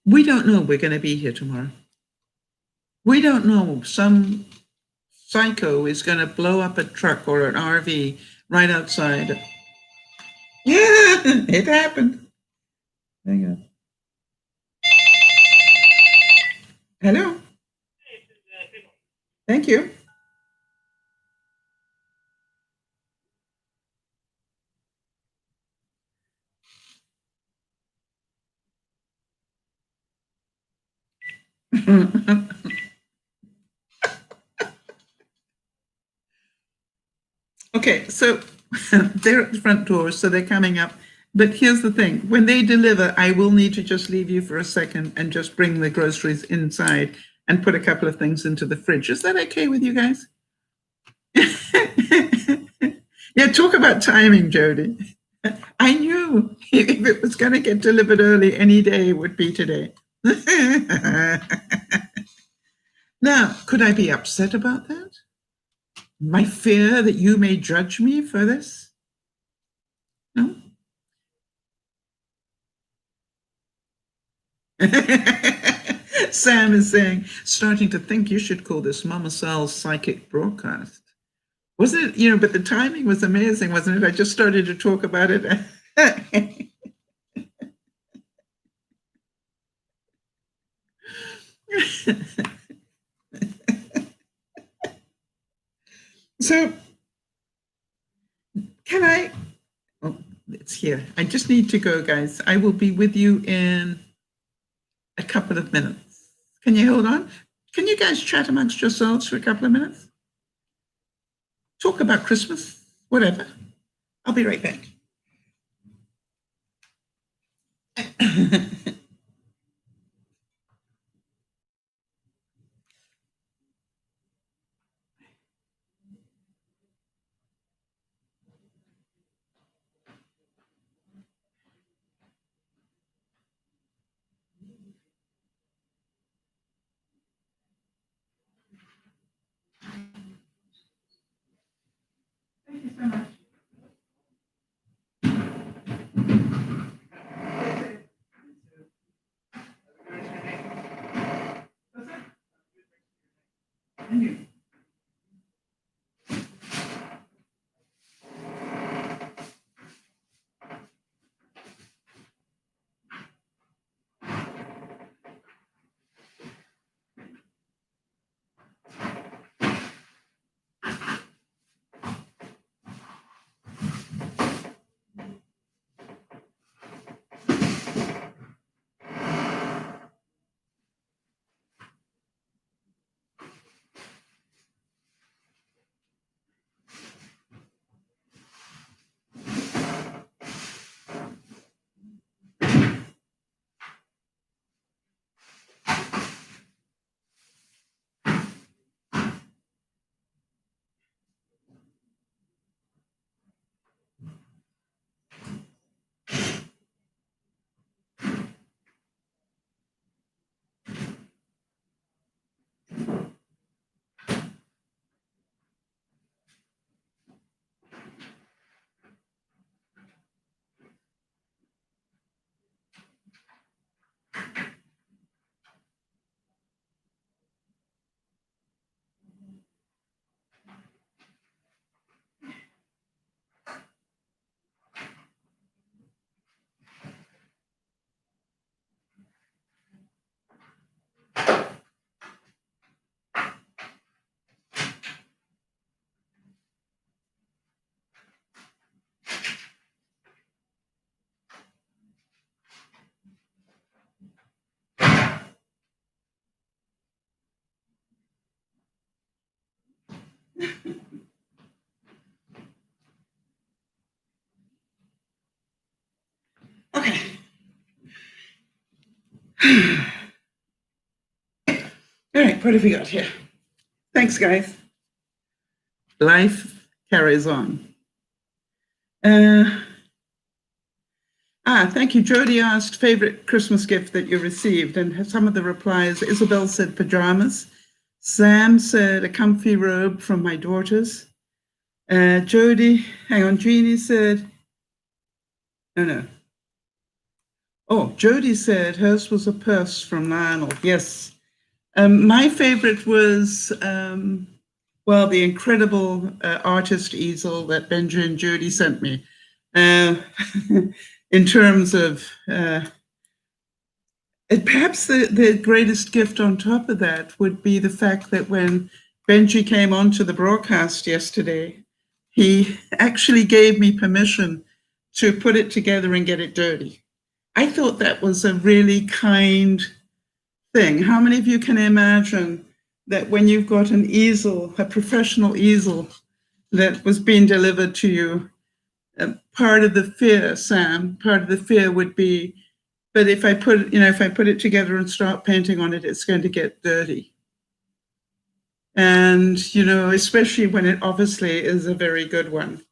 We don't know we're going to be here tomorrow. We don't know some psycho is going to blow up a truck or an RV right outside. Yeah, it happened. Hang on. Hello. Thank you. Okay, so they're at the front door, so they're coming up. But here's the thing. When they deliver, I will need to just leave you for a second and just bring the groceries inside and put a couple of things into the fridge. Is that okay with you guys? Yeah, talk about timing, Jody. I knew if it was going to get delivered early, any day it would be today. Now, could I be upset about that? My fear that you may judge me for this? No? Sam is saying, starting to think you should call this Mama Sal's psychic broadcast. Wasn't it, but the timing was amazing, wasn't it? I just started to talk about it. So, can I? Oh, it's here. I just need to go, guys. I will be with you in a couple of minutes. Can you hold on? Can you guys chat amongst yourselves for a couple of minutes? Talk about Christmas, whatever. I'll be right back. Thank you so much. All right, what have we got here? Thanks, guys. Life carries on. Thank you. Jody asked favorite Christmas gift that you received, and some of the replies, Isabel said pajamas. Sam said a comfy robe from my daughters. Jody, hang on, Jeannie said, no. Oh, Jody said hers was a purse from Lionel. Yes. My favorite was, the incredible artist easel that Benji and Jody sent me. In terms of, perhaps the greatest gift on top of that would be the fact that when Benji came onto the broadcast yesterday, he actually gave me permission to put it together and get it dirty. I thought that was a really kind thing. How many of you can imagine that when you've got an easel, a professional easel that was being delivered to you, part of the fear, Sam, part of the fear would be, but if I put it together and start painting on it, it's going to get dirty. And, especially when it obviously is a very good one.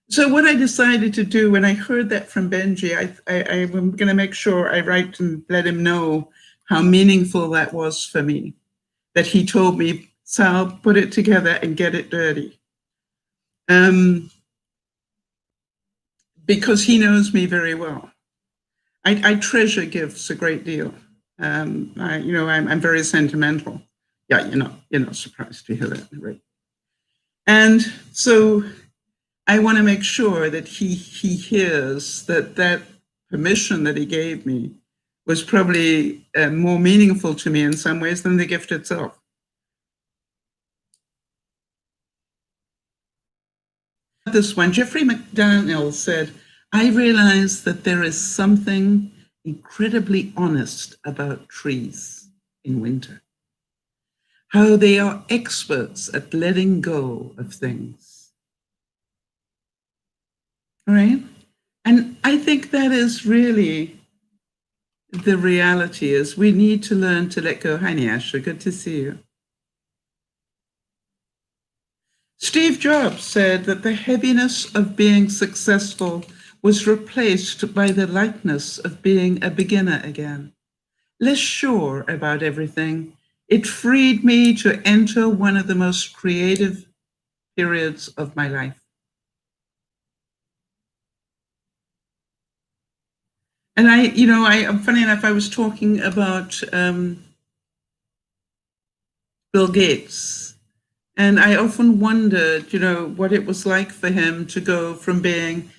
So what I decided to do when I heard that from Benji, I'm going to make sure I write and let him know how meaningful that was for me, that he told me, Sal, put it together and get it dirty. Because he knows me very well. I treasure gifts a great deal. I'm very sentimental. Yeah, you're not surprised to hear that, right? And so I want to make sure that he hears that permission that he gave me was probably more meaningful to me in some ways than the gift itself. This one, Jeffrey McDaniel said, I realize that there is something incredibly honest about trees in winter. How they are experts at letting go of things. All right? And I think that is really the reality, is we need to learn to let go. Hi, Nyasha, good to see you. Steve Jobs said that the heaviness of being successful was replaced by the lightness of being a beginner again. Less sure about everything, it freed me to enter one of the most creative periods of my life. And funny enough, I was talking about Bill Gates. And I often wondered, what it was like for him to go from being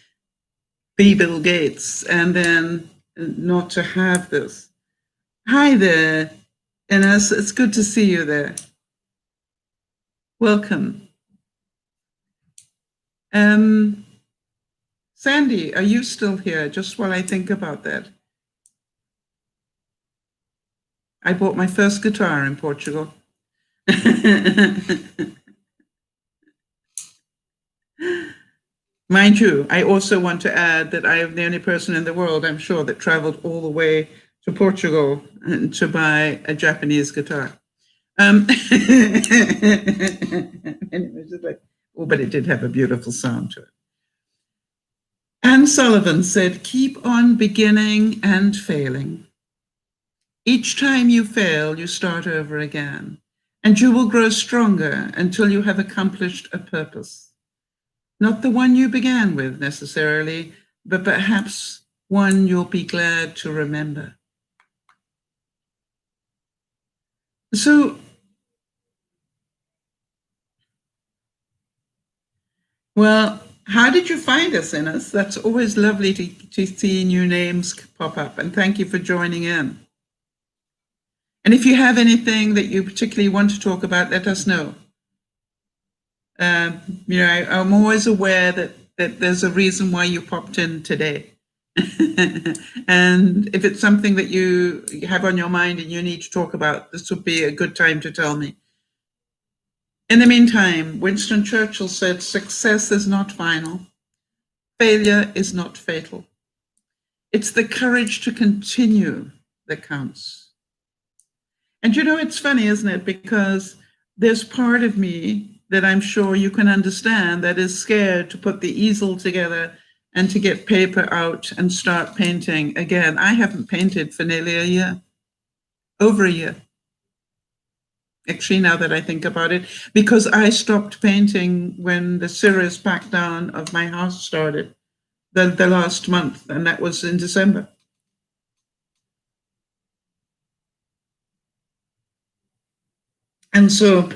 the Bill Gates and then not to have this. Hi there, Ines. It's good to see you there. Welcome. Sandy, are you still here? Just while I think about that. I bought my first guitar in Portugal. Mind you, I also want to add that I am the only person in the world, I'm sure, that traveled all the way to Portugal to buy a Japanese guitar. And it was just like, but it did have a beautiful sound to it. Anne Sullivan said, keep on beginning and failing. Each time you fail, you start over again, and you will grow stronger until you have accomplished a purpose. Not the one you began with necessarily, but perhaps one you'll be glad to remember. So, well, how did you find us, Ines? That's always lovely to see new names pop up, and thank you for joining in. And if you have anything that you particularly want to talk about, let us know. I'm always aware that there's a reason why you popped in today. And if it's something that you have on your mind and you need to talk about, this would be a good time to tell me. In the meantime, Winston Churchill said, success is not final. Failure is not fatal. It's the courage to continue that counts. And you know, it's funny, isn't it? Because there's part of me that I'm sure you can understand that is scared to put the easel together and to get paper out and start painting again. I haven't painted for nearly a year, over a year. Actually, now that I think about it, because I stopped painting when the serious pack down of my house started, the last month, and that was in December. And so,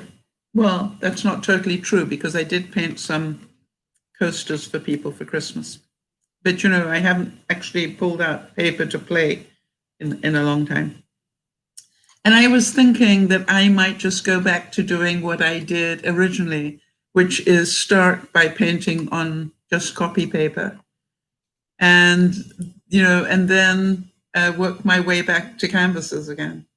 well, that's not totally true, because I did paint some coasters for people for Christmas. But, you know, I haven't actually pulled out paper to play in a long time. And I was thinking that I might just go back to doing what I did originally, which is start by painting on just copy paper. And, you know, and then work my way back to canvases again.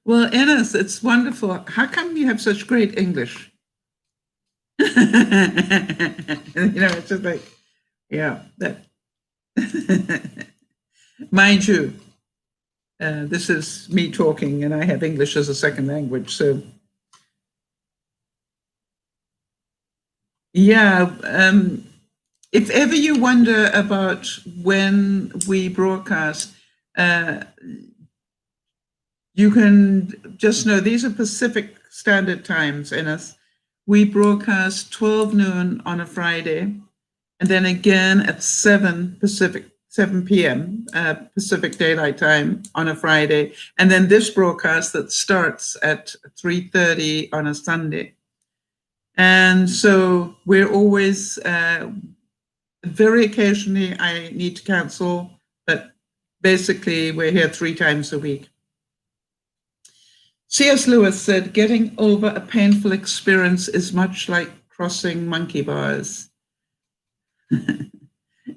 Well, Ennis, it's wonderful. How come you have such great English? You know, it's just like, yeah, that. Mind you, this is me talking, and I have English as a second language. So, yeah, if ever you wonder about when we broadcast, you can just know these are Pacific Standard Times, and we broadcast 12 noon on a Friday, and then again at 7 p.m. Pacific Daylight Time on a Friday, and then this broadcast that starts at 3:30 on a Sunday. And so we're always, very occasionally I need to cancel, but basically we're here 3 times a week. C.S. Lewis said, getting over a painful experience is much like crossing monkey bars.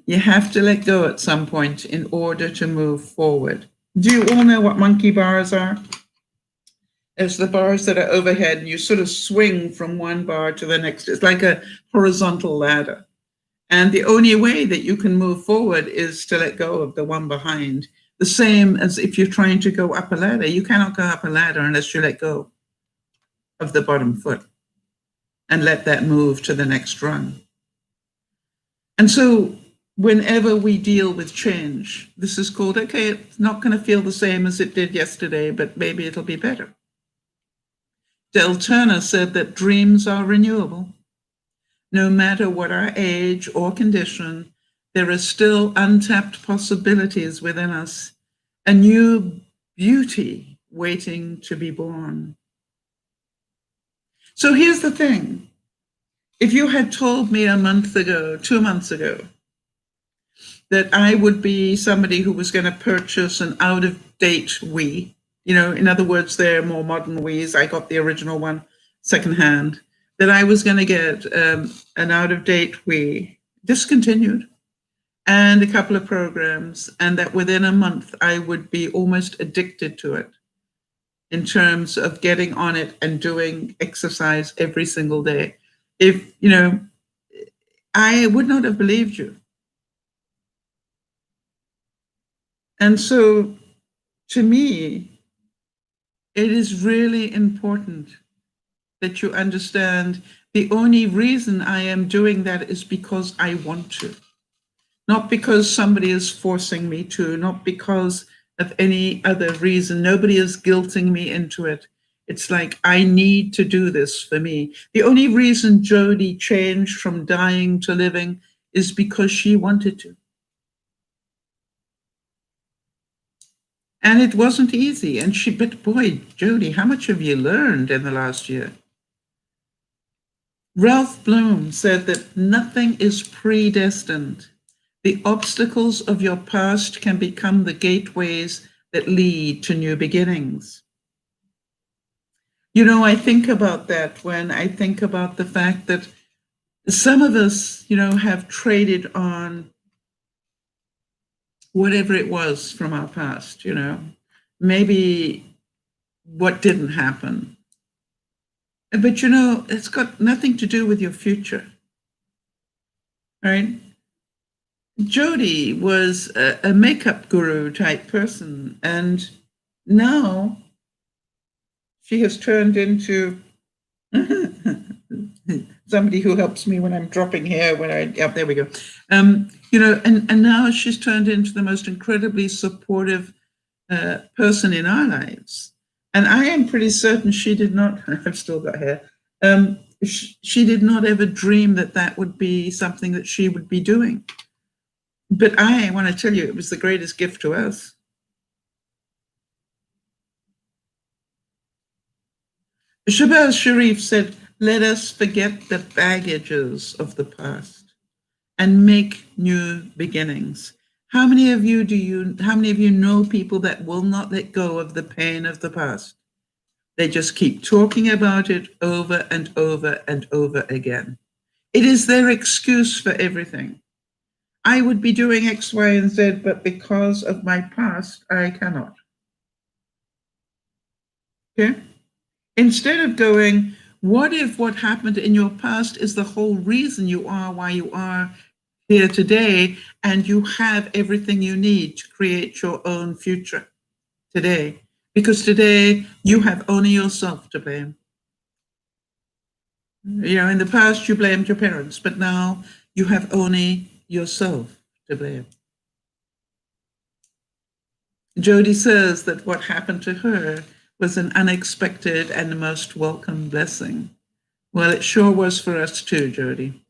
You have to let go at some point in order to move forward. Do you all know what monkey bars are? It's the bars that are overhead, and you sort of swing from one bar to the next. It's like a horizontal ladder. And the only way that you can move forward is to let go of the one behind. The same as if you're trying to go up a ladder. You cannot go up a ladder unless you let go of the bottom foot and let that move to the next rung. And so whenever we deal with change, this is called, okay, it's not going to feel the same as it did yesterday, but maybe it'll be better. Del Turner said that dreams are renewable. No matter what our age or condition, there are still untapped possibilities within us, a new beauty waiting to be born. So here's the thing. If you had told me a month ago, 2 months ago, that I would be somebody who was going to purchase an out-of-date Wii, you know, in other words, they're more modern Wiis. I got the original one secondhand. That I was going to get an out-of-date Wii, discontinued, and a couple of programs, and that within a month I would be almost addicted to it in terms of getting on it and doing exercise every single day. If, you know, I would not have believed you. And so, to me, it is really important that you understand the only reason I am doing that is because I want to. Not because somebody is forcing me to, not because of any other reason. Nobody is guilting me into it. It's like, I need to do this for me. The only reason Jody changed from dying to living is because she wanted to. And it wasn't easy. But boy, Jody, how much have you learned in the last year? Ralph Bloom said that nothing is predestined. The obstacles of your past can become the gateways that lead to new beginnings. You know, I think about that when I think about the fact that some of us, you know, have traded on whatever it was from our past, you know, maybe what didn't happen. But, you know, it's got nothing to do with your future, right? Jody was a makeup guru type person, and now she has turned into somebody who helps me when I'm dropping hair. There we go. And now she's turned into the most incredibly supportive person in our lives. And I am pretty certain she did not. I've still got hair. She did not ever dream that that would be something that she would be doing. But I want to tell you, it was the greatest gift to us. Shabazz Sharif said, "Let us forget the baggages of the past and make new beginnings." How many of you know people that will not let go of the pain of the past? They just keep talking about it over and over and over again. It is their excuse for everything. I would be doing X, Y, and Z, but because of my past, I cannot. Okay? Instead of going, what if what happened in your past is the whole reason you are why you are here today, and you have everything you need to create your own future today? Because today you have only yourself to blame. In the past you blamed your parents, but now you have only yourself to blame. Jody says that what happened to her was an unexpected and the most welcome blessing. Well, it sure was for us too, Jody.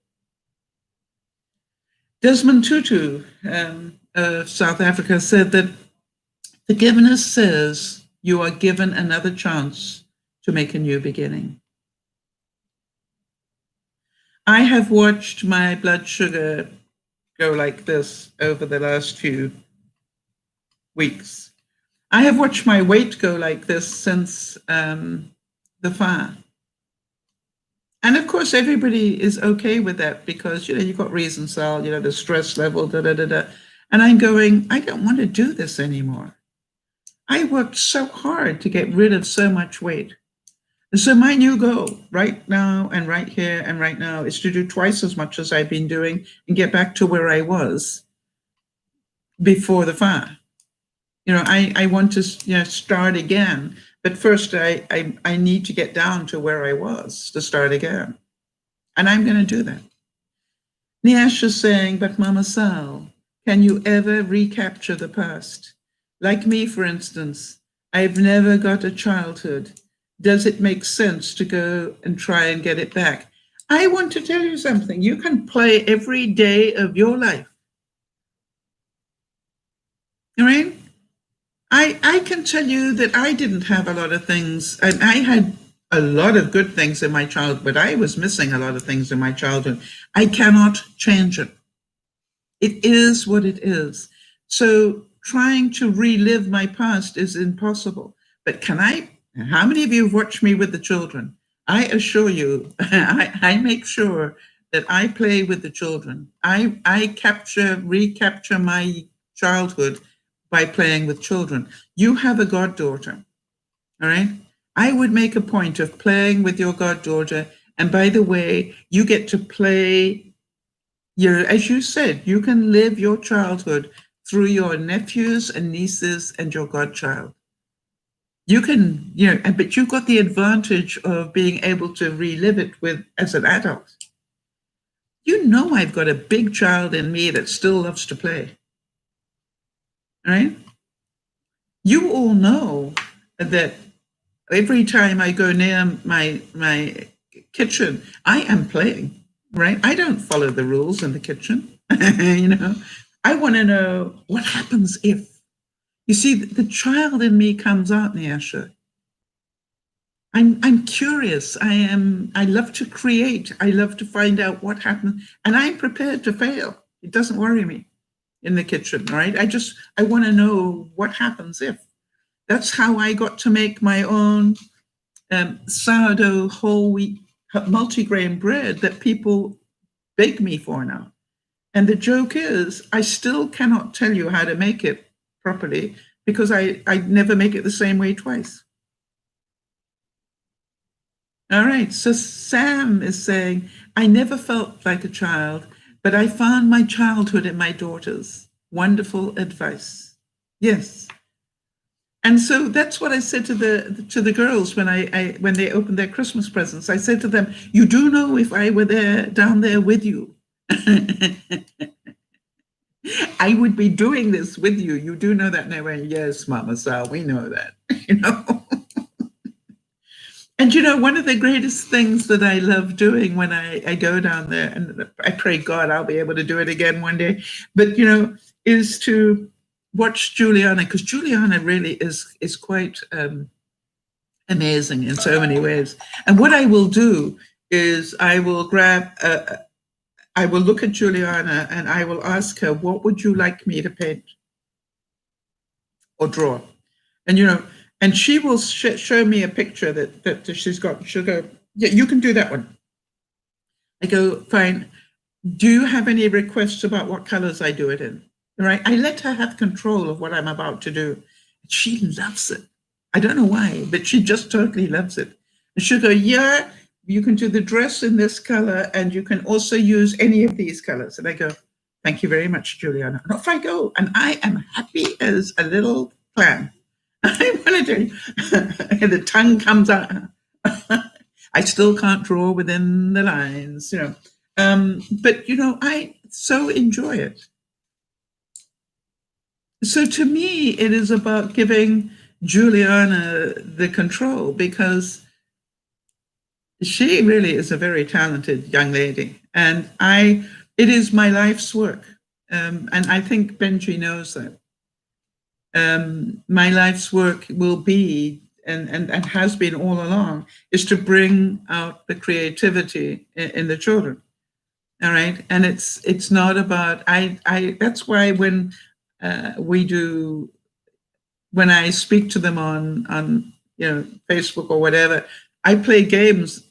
Desmond Tutu of South Africa said that forgiveness says you are given another chance to make a new beginning. I have watched my blood sugar go like this over the last few weeks. I have watched my weight go like this since the fire. And of course, everybody is okay with that because, you've got reason, Sal, the stress level, And I'm going, I don't want to do this anymore. I worked so hard to get rid of so much weight. And so my new goal right now and right here and right now is to do twice as much as I've been doing and get back to where I was before the fire. I want to start again. But first, I need to get down to where I was to start again. And I'm going to do that. Niash is saying, but Mama Sal, can you ever recapture the past? Like me, for instance, I've never got a childhood. Does it make sense to go and try and get it back? I want to tell you something. You can play every day of your life. All right? I can tell you that I didn't have a lot of things. I had a lot of good things in my childhood, but I was missing a lot of things in my childhood. I cannot change it. It is what it is. So trying to relive my past is impossible. But how many of you have watched me with the children? I assure you, I make sure that I play with the children. I recapture my childhood by playing with children. You have a goddaughter, all right? I would make a point of playing with your goddaughter. And by the way, you get to play as you said, you can live your childhood through your nephews and nieces and your godchild. You can, but you've got the advantage of being able to relive it as an adult. I've got a big child in me that still loves to play. Right? You all know that every time I go near my kitchen, I am playing, right? I don't follow the rules in the kitchen. I want to know what happens if. You see, the child in me comes out, Nyasha. I'm curious. I love to create. I love to find out what happens, and I'm prepared to fail. It doesn't worry me in the kitchen, right? I want to know what happens if. That's how I got to make my own sourdough whole wheat multigrain bread that people beg me for now. And the joke is, I still cannot tell you how to make it properly because I never make it the same way twice. All right, so Sam is saying, I never felt like a child. but I found my childhood in my daughters. Wonderful advice. Yes. And so that's what I said to the girls when when they opened their Christmas presents. I said to them, "You do know if I were there down there with you, I would be doing this with you. You do know that." And they went, "Yes, Mama Sal, we know that." You know. And you know, one of the greatest things that I love doing when I go down there, and I pray God I'll be able to do it again one day, but you know, is to watch Juliana, because Juliana really is quite amazing in so many ways. And what I will do is I will I will look at Juliana and I will ask her, "What would you like me to paint or draw?" And you know, and she will show me a picture that she's got. She'll go, "Yeah, you can do that one." I go, "Fine. Do you have any requests about what colors I do it in?" Right? I let her have control of what I'm about to do. She loves it. I don't know why, but she just totally loves it. And she'll go, "Yeah, you can do the dress in this color, and you can also use any of these colors." And I go, "Thank you very much, Juliana." And off I go, and I am happy as a little clam. I want to do. The tongue comes out. I still can't draw within the lines, you know. But you know, I so enjoy it. So to me, it is about giving Juliana the control, because she really is a very talented young lady, and it is my life's work, and I think Benji knows that. My life's work will be, and has been all along, is to bring out the creativity in the children. All right, and it's not about I. That's why when when I speak to them on Facebook or whatever, I play games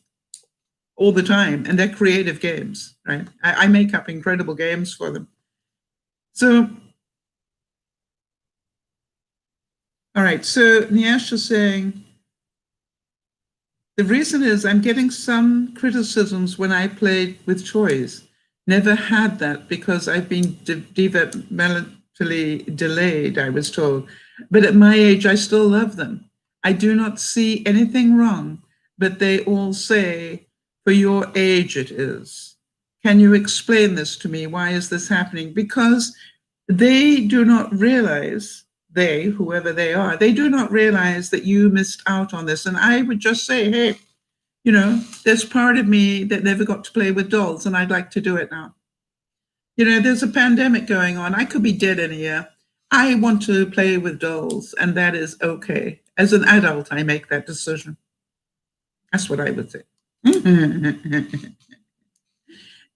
all the time, and they're creative games, right? I make up incredible games for them. So, all right. So Niash is saying, the reason is I'm getting some criticisms when I played with toys. Never had that because I've been developmentally delayed, I was told. But at my age, I still love them. I do not see anything wrong, but they all say, for your age it is. Can you explain this to me? Why is this happening? Because they do not realize, whoever they are, they do not realize that you missed out on this. And I would just say, hey, you know, there's part of me that never got to play with dolls, and I'd like to do it now. You know, there's a pandemic going on. I could be dead in a year. I want to play with dolls, and that is okay. As an adult, I make that decision. That's what I would say.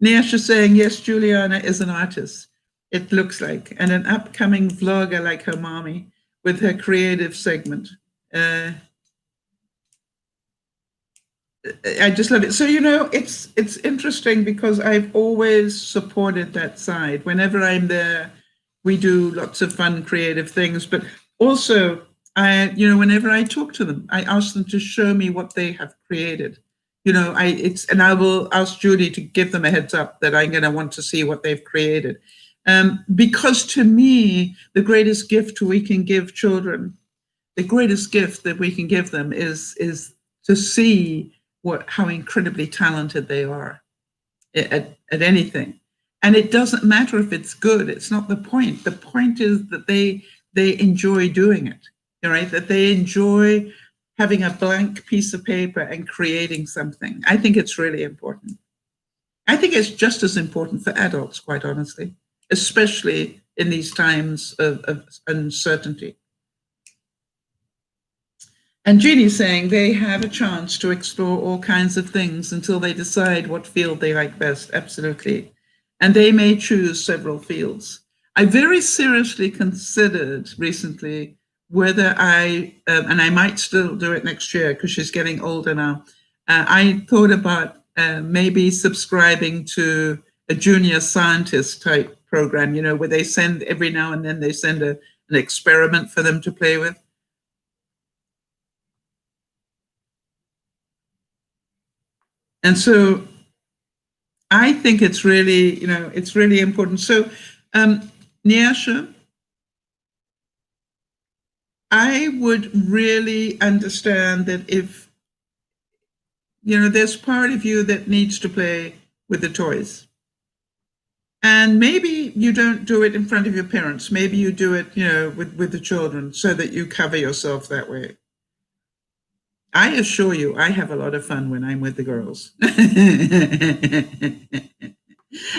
Niash is saying, yes, Juliana is an artist. It looks like, and an upcoming vlogger like her mommy with her creative segment. I just love it. So, you know, it's interesting because I've always supported that side. Whenever I'm there, we do lots of fun, creative things. But also, whenever I talk to them, I ask them to show me what they have created. You know, and I will ask Judy to give them a heads up that I'm going to want to see what they've created. Because to me, the greatest gift we can give children, the greatest gift that we can give them is to see how incredibly talented they are at anything. And it doesn't matter if it's good. It's not the point. The point is that they enjoy doing it, right? That they enjoy having a blank piece of paper and creating something. I think it's really important. I think it's just as important for adults, quite honestly, especially in these times of uncertainty. And Jeannie's saying they have a chance to explore all kinds of things until they decide what field they like best. Absolutely. And they may choose several fields. I very seriously considered recently whether and I might still do it next year because she's getting older now. I thought about maybe subscribing to a junior scientist type program, you know, where they send every now and then they send an experiment for them to play with. And so I think it's really, it's really important. So, Nyasha, I would really understand that if, there's part of you that needs to play with the toys. And maybe you don't do it in front of your parents. Maybe you do it, with the children so that you cover yourself that way. I assure you, I have a lot of fun when I'm with the girls.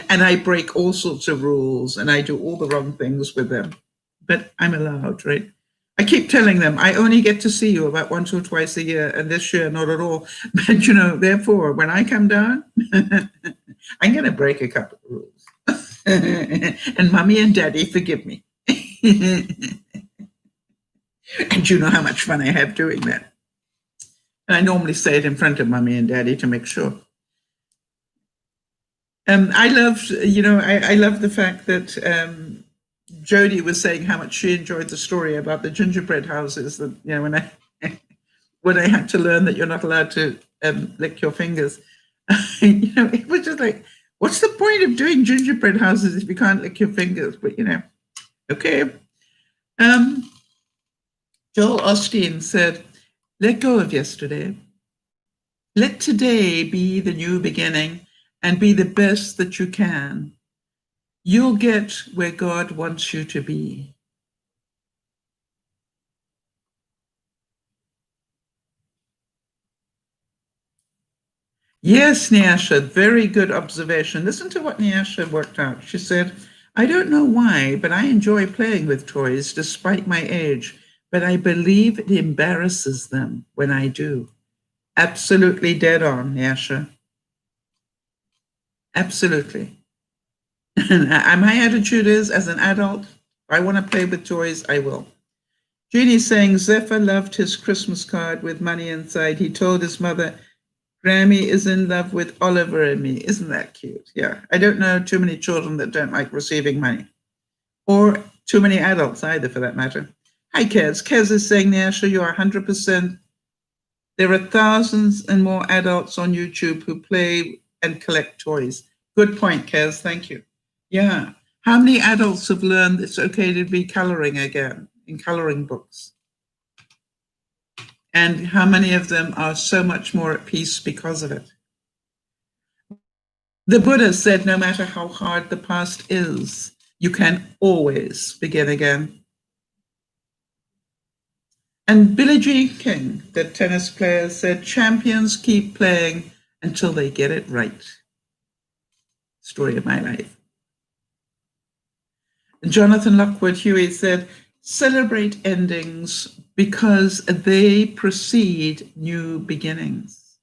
And I break all sorts of rules and I do all the wrong things with them. But I'm allowed, right? I keep telling them I only get to see you about once or twice a year, and this year not at all. But therefore, when I come down, I'm going to break a couple of rules. And mommy and daddy, forgive me. And you know how much fun I have doing that. And I normally say it in front of mommy and daddy to make sure. I loved, I love the fact that Jody was saying how much she enjoyed the story about the gingerbread houses. That when I had to learn that you're not allowed to lick your fingers, it was just like, what's the point of doing gingerbread houses if you can't lick your fingers? But okay. Joel Osteen said, "Let go of yesterday. Let today be the new beginning and be the best that you can. You'll get where God wants you to be." Yes, Nyasha, very good observation. Listen to what Nyasha worked out. She said, "I don't know why, but I enjoy playing with toys despite my age, but I believe it embarrasses them when I do." Absolutely dead on, Nyasha. Absolutely. My attitude is, as an adult, if I want to play with toys, I will. Jeannie's saying Zephyr loved his Christmas card with money inside. He told his mother, "Grammy is in love with Oliver and me." Isn't that cute? Yeah. I don't know too many children that don't like receiving money, or too many adults either, for that matter. Hi, Kez. Kez is saying, Nyasha, you are 100%. There are thousands and more adults on YouTube who play and collect toys. Good point, Kez. Thank you. Yeah. How many adults have learned it's okay to be coloring again in coloring books? And how many of them are so much more at peace because of it? The Buddha said, no matter how hard the past is, you can always begin again. And Billie Jean King, the tennis player, said, champions keep playing until they get it right. Story of my life. Jonathan Lockwood Huey said, celebrate endings because they precede new beginnings.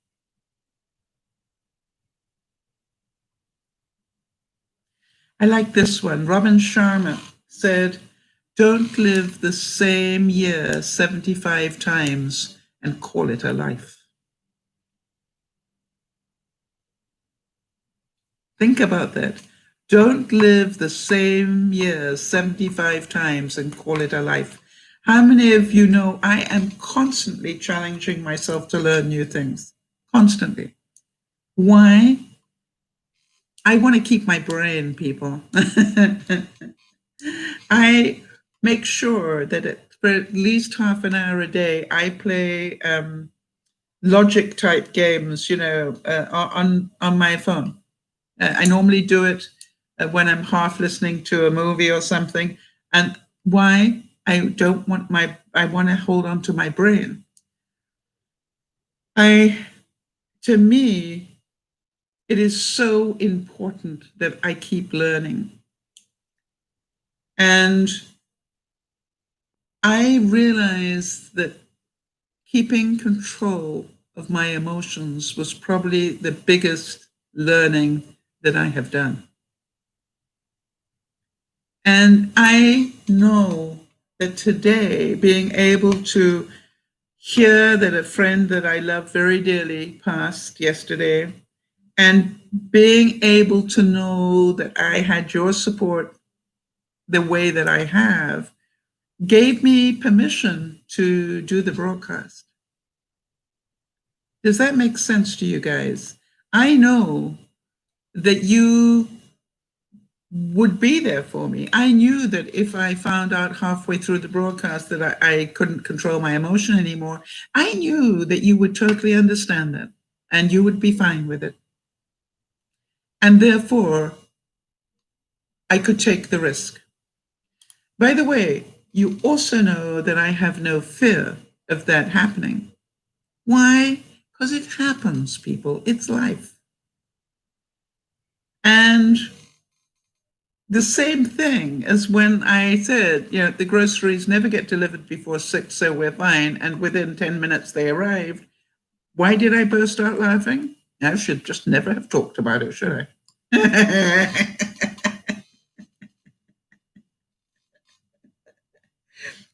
I like this one. Robin Sharma said, don't live the same year 75 times and call it a life. Think about that. Don't live the same year 75 times and call it a life. How many of you know I am constantly challenging myself to learn new things? Constantly. Why? I want to keep my brain, people. I make sure that for at least half an hour a day, I play logic type games, on my phone. I normally do it when I'm half listening to a movie or something. And why? I want to hold on to my brain. To me, it is so important that I keep learning. And I realized that keeping control of my emotions was probably the biggest learning that I have done. And I know that today, being able to hear that a friend that I love very dearly passed yesterday, and being able to know that I had your support the way that I have, gave me permission to do the broadcast. Does that make sense to you guys? I know that you would be there for me. I knew that if I found out halfway through the broadcast that I couldn't control my emotion anymore, I knew that you would totally understand that and you would be fine with it. And therefore, I could take the risk. By the way, you also know that I have no fear of that happening. Why? Because it happens, people. It's life. And the same thing as when I said, the groceries never get delivered before 6, so we're fine. And within 10 minutes, they arrived. Why did I burst out laughing? I should just never have talked about it, should I?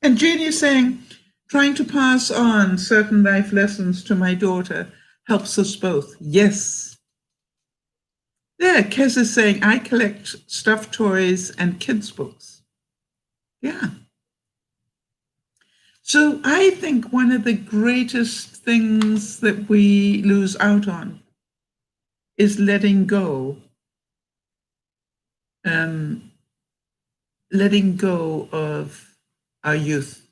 And Jeannie's saying, trying to pass on certain life lessons to my daughter helps us both. Yes. Yeah, Kez is saying, I collect stuffed toys and kids' books. Yeah. So I think one of the greatest things that we lose out on is letting go of our youth,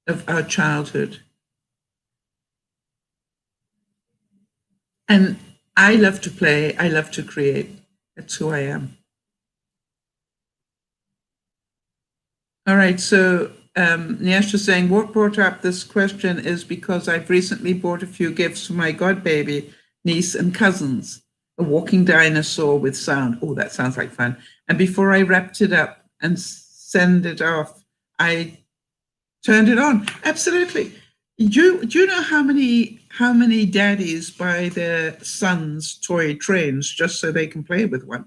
of our childhood. And I love to play. I love to create. That's who I am. All right. So Nyash is saying, what brought up this question is because I've recently bought a few gifts for my godbaby, niece, and cousins. A walking dinosaur with sound. Oh, that sounds like fun. And before I wrapped it up and send it off, I turned it on. Absolutely. Do you know how many daddies buy their sons toy trains just so they can play with one?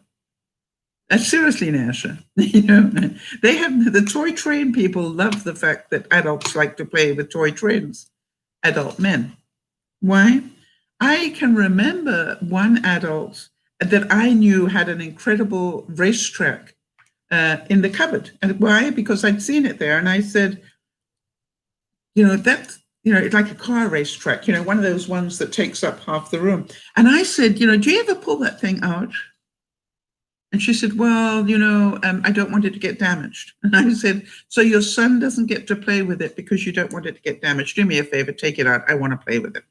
Seriously, Nasha, they have the toy train people love the fact that adults like to play with toy trains, adult men. Why? I can remember one adult that I knew had an incredible racetrack in the cupboard. And why? Because I'd seen it there. And I said, that's, it's like a car racetrack, one of those ones that takes up half the room. And I said, do you ever pull that thing out? And she said, well, I don't want it to get damaged. And I said, so your son doesn't get to play with it because you don't want it to get damaged. Do me a favor, take it out. I want to play with it.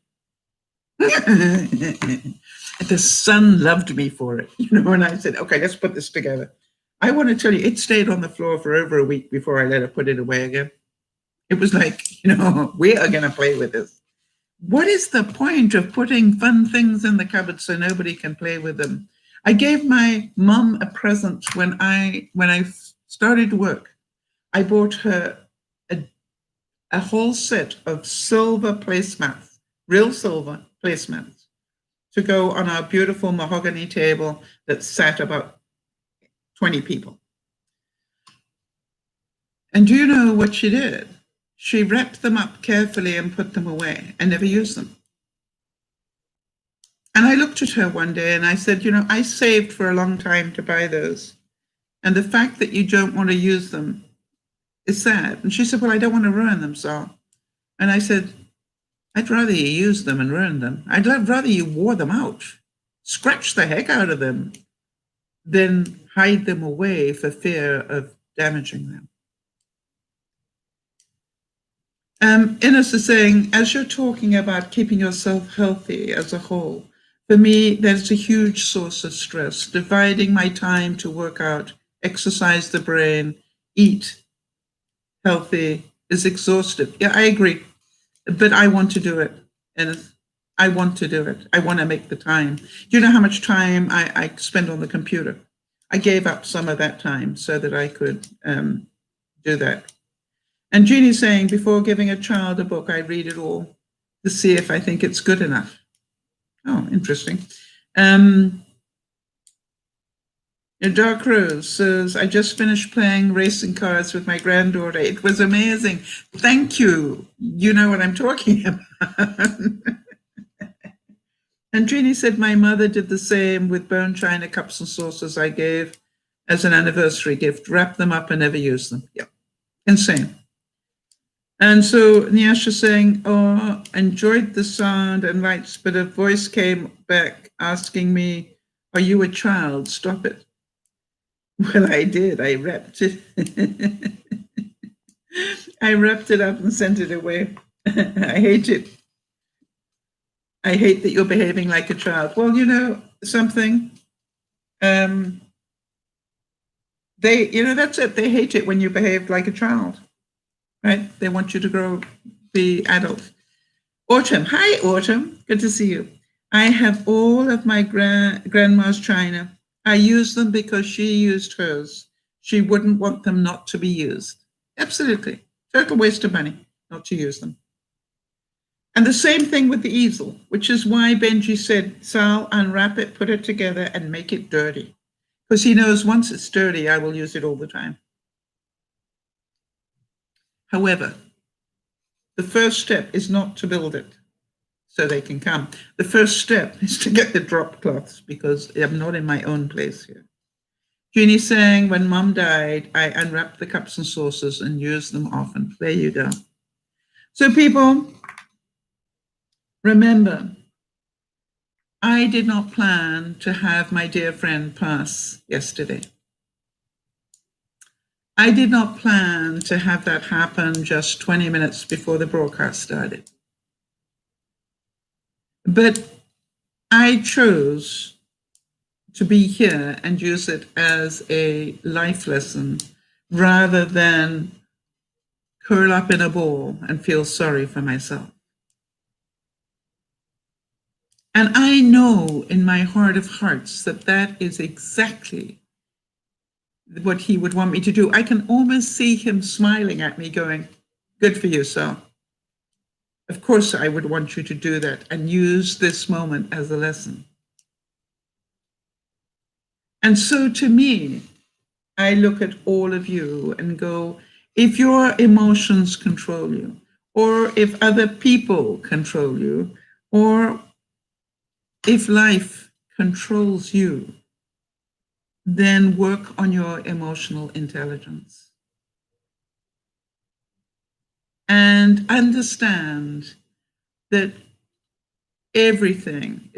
The son loved me for it, and I said, okay, let's put this together. I want to tell you, it stayed on the floor for over a week before I let her put it away again. It was like, we are going to play with this. What is the point of putting fun things in the cupboard so nobody can play with them? I gave my mom a present when I started work. I bought her a whole set of silver placemats, real silver placemats, to go on our beautiful mahogany table that sat about 20 people. And do you know what she did? She wrapped them up carefully and put them away and never used them. And I looked at her one day and I said, I saved for a long time to buy those. And the fact that you don't want to use them is sad. And she said, well, I don't want to ruin them, Sal. And I said, I'd rather you use them and ruin them. I'd rather you wore them out, scratch the heck out of them, than hide them away for fear of damaging them. Ines is saying, as you're talking about keeping yourself healthy as a whole, for me, that's a huge source of stress. Dividing my time to work out, exercise the brain, eat healthy is exhaustive. Yeah, I agree. But I want to do it. And I want to do it. I want to make the time. Do you know how much time I spend on the computer? I gave up some of that time so that I could do that. And Jeannie's saying, before giving a child a book, I read it all to see if I think it's good enough. Oh, interesting. Dark Rose says, I just finished playing racing cars with my granddaughter. It was amazing. Thank you. You know what I'm talking about. And Jeannie said, my mother did the same with bone china cups and saucers I gave as an anniversary gift. Wrap them up and never use them. Yeah, insane. And so Nyasha saying, oh, enjoyed the sound and lights, but a voice came back asking me Are you a child? Stop it. Well, I did. I wrapped it. I wrapped it up and sent it away. I hate it. I hate that you're behaving like a child. Well, you know something? That's it. They hate it when you behave like a child, right? They want you to grow, be adult. Autumn. Hi, Autumn. Good to see you. I have all of my grandma's china. I use them because she used hers. She wouldn't want them not to be used. Absolutely. Total waste of money not to use them. And the same thing with the easel, which is why Benji said, Sal, unwrap it, put it together, and make it dirty. Because he knows once it's dirty, I will use it all the time. However, the first step is not to build it so they can come. The first step is to get the drop cloths because I'm not in my own place here. Jeannie saying, when Mom died, I unwrapped the cups and saucers and used them often. There you go. So people, remember, I did not plan to have my dear friend pass yesterday. I did not plan to have that happen just 20 minutes before the broadcast started. But I chose to be here and use it as a life lesson rather than curl up in a ball and feel sorry for myself. And I know in my heart of hearts that that is exactly what he would want me to do. I can almost see him smiling at me going, good for you, Sal. Of course, I would want you to do that and use this moment as a lesson. And so to me, I look at all of you and go, if your emotions control you, or if other people control you, or if life controls you, then work on your emotional intelligence. And understand that everything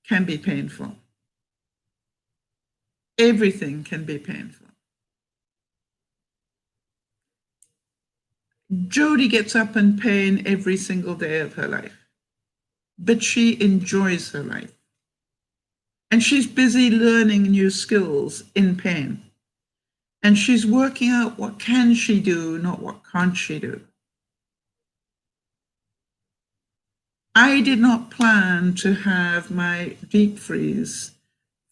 can be painful. Everything can be painful. Jody gets up in pain every single day of her life, but she enjoys her life. And she's busy learning new skills in pain. And she's working out what can she do, not what can't she do. I did not plan to have my deep freeze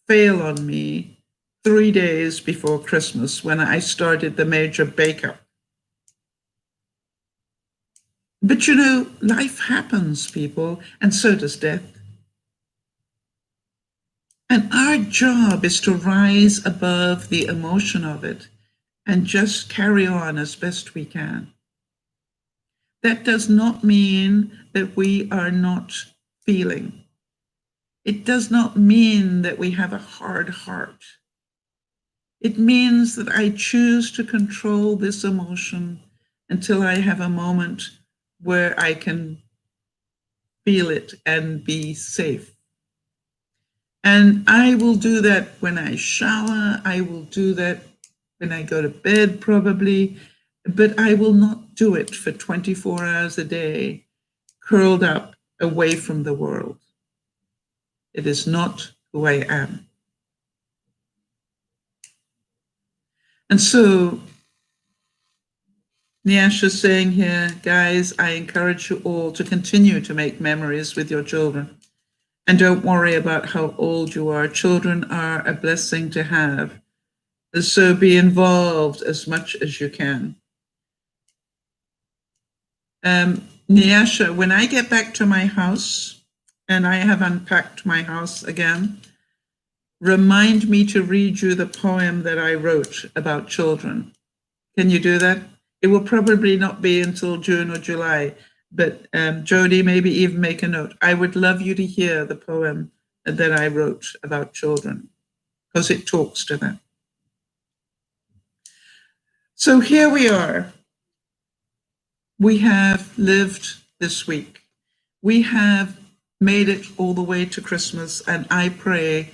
fail on me 3 days before Christmas when I started the major bake-up. But you know, life happens, people, and so does death. And our job is to rise above the emotion of it and just carry on as best we can. That does not mean that we are not feeling. It does not mean that we have a hard heart. It means that I choose to control this emotion until I have a moment where I can feel it and be safe. And I will do that when I shower. I will do that when I go to bed, probably. But I will not do it for 24 hours a day, curled up away from the world. It is not who I am. And so, Nyasha is saying here, guys, I encourage you all to continue to make memories with your children. And don't worry about how old you are. Children are a blessing to have. So be involved as much as you can. Nyasha, when I get back to my house and I have unpacked my house again, remind me to read you the poem that I wrote about children. Can you do that? It will probably not be until June or July, but Jody, maybe even make a note. I would love you to hear the poem that I wrote about children because it talks to them. So here we are. We have lived this week. We have made it all the way to Christmas, and I pray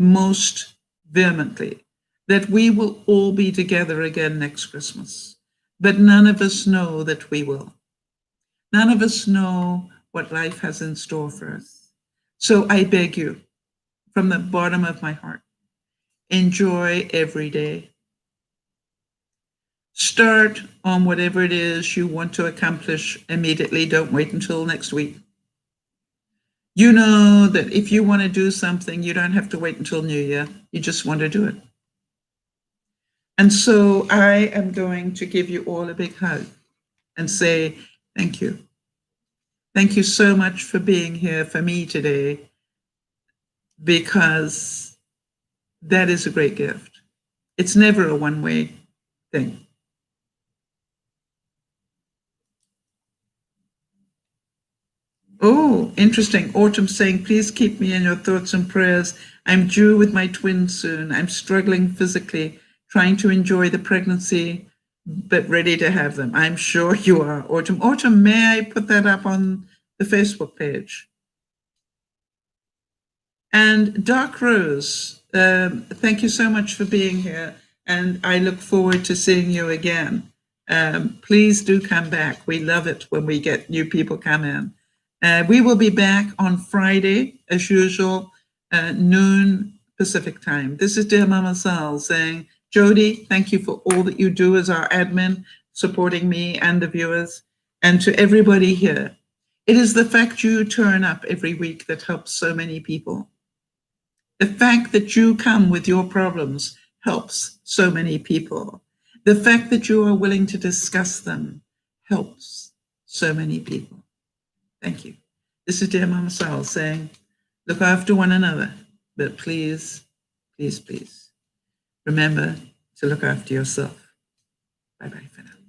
most vehemently that we will all be together again next Christmas. But none of us know that we will. None of us know what life has in store for us. So I beg you, from the bottom of my heart, enjoy every day. Start on whatever it is you want to accomplish immediately. Don't wait until next week. You know that if you want to do something, you don't have to wait until New Year. You just want to do it. And so I am going to give you all a big hug and say thank you. Thank you so much for being here for me today, because that is a great gift. It's never a one-way thing. Oh, interesting. Autumn saying, please keep me in your thoughts and prayers. I'm due with my twins soon. I'm struggling physically, trying to enjoy the pregnancy, but ready to have them. I'm sure you are, Autumn. Autumn, may I put that up on the Facebook page? And Dark Rose, thank you so much for being here. And I look forward to seeing you again. Please do come back. We love it when we get new people come in. We will be back on Friday, as usual, noon Pacific time. This is DearMamaSal saying, Jody, thank you for all that you do as our admin, supporting me and the viewers. And to everybody here, it is the fact you turn up every week that helps so many people. The fact that you come with your problems helps so many people. The fact that you are willing to discuss them helps so many people. Thank you. This is DearMamaSal saying, look after one another, but please, please, please, remember to look after yourself. Bye-bye for now.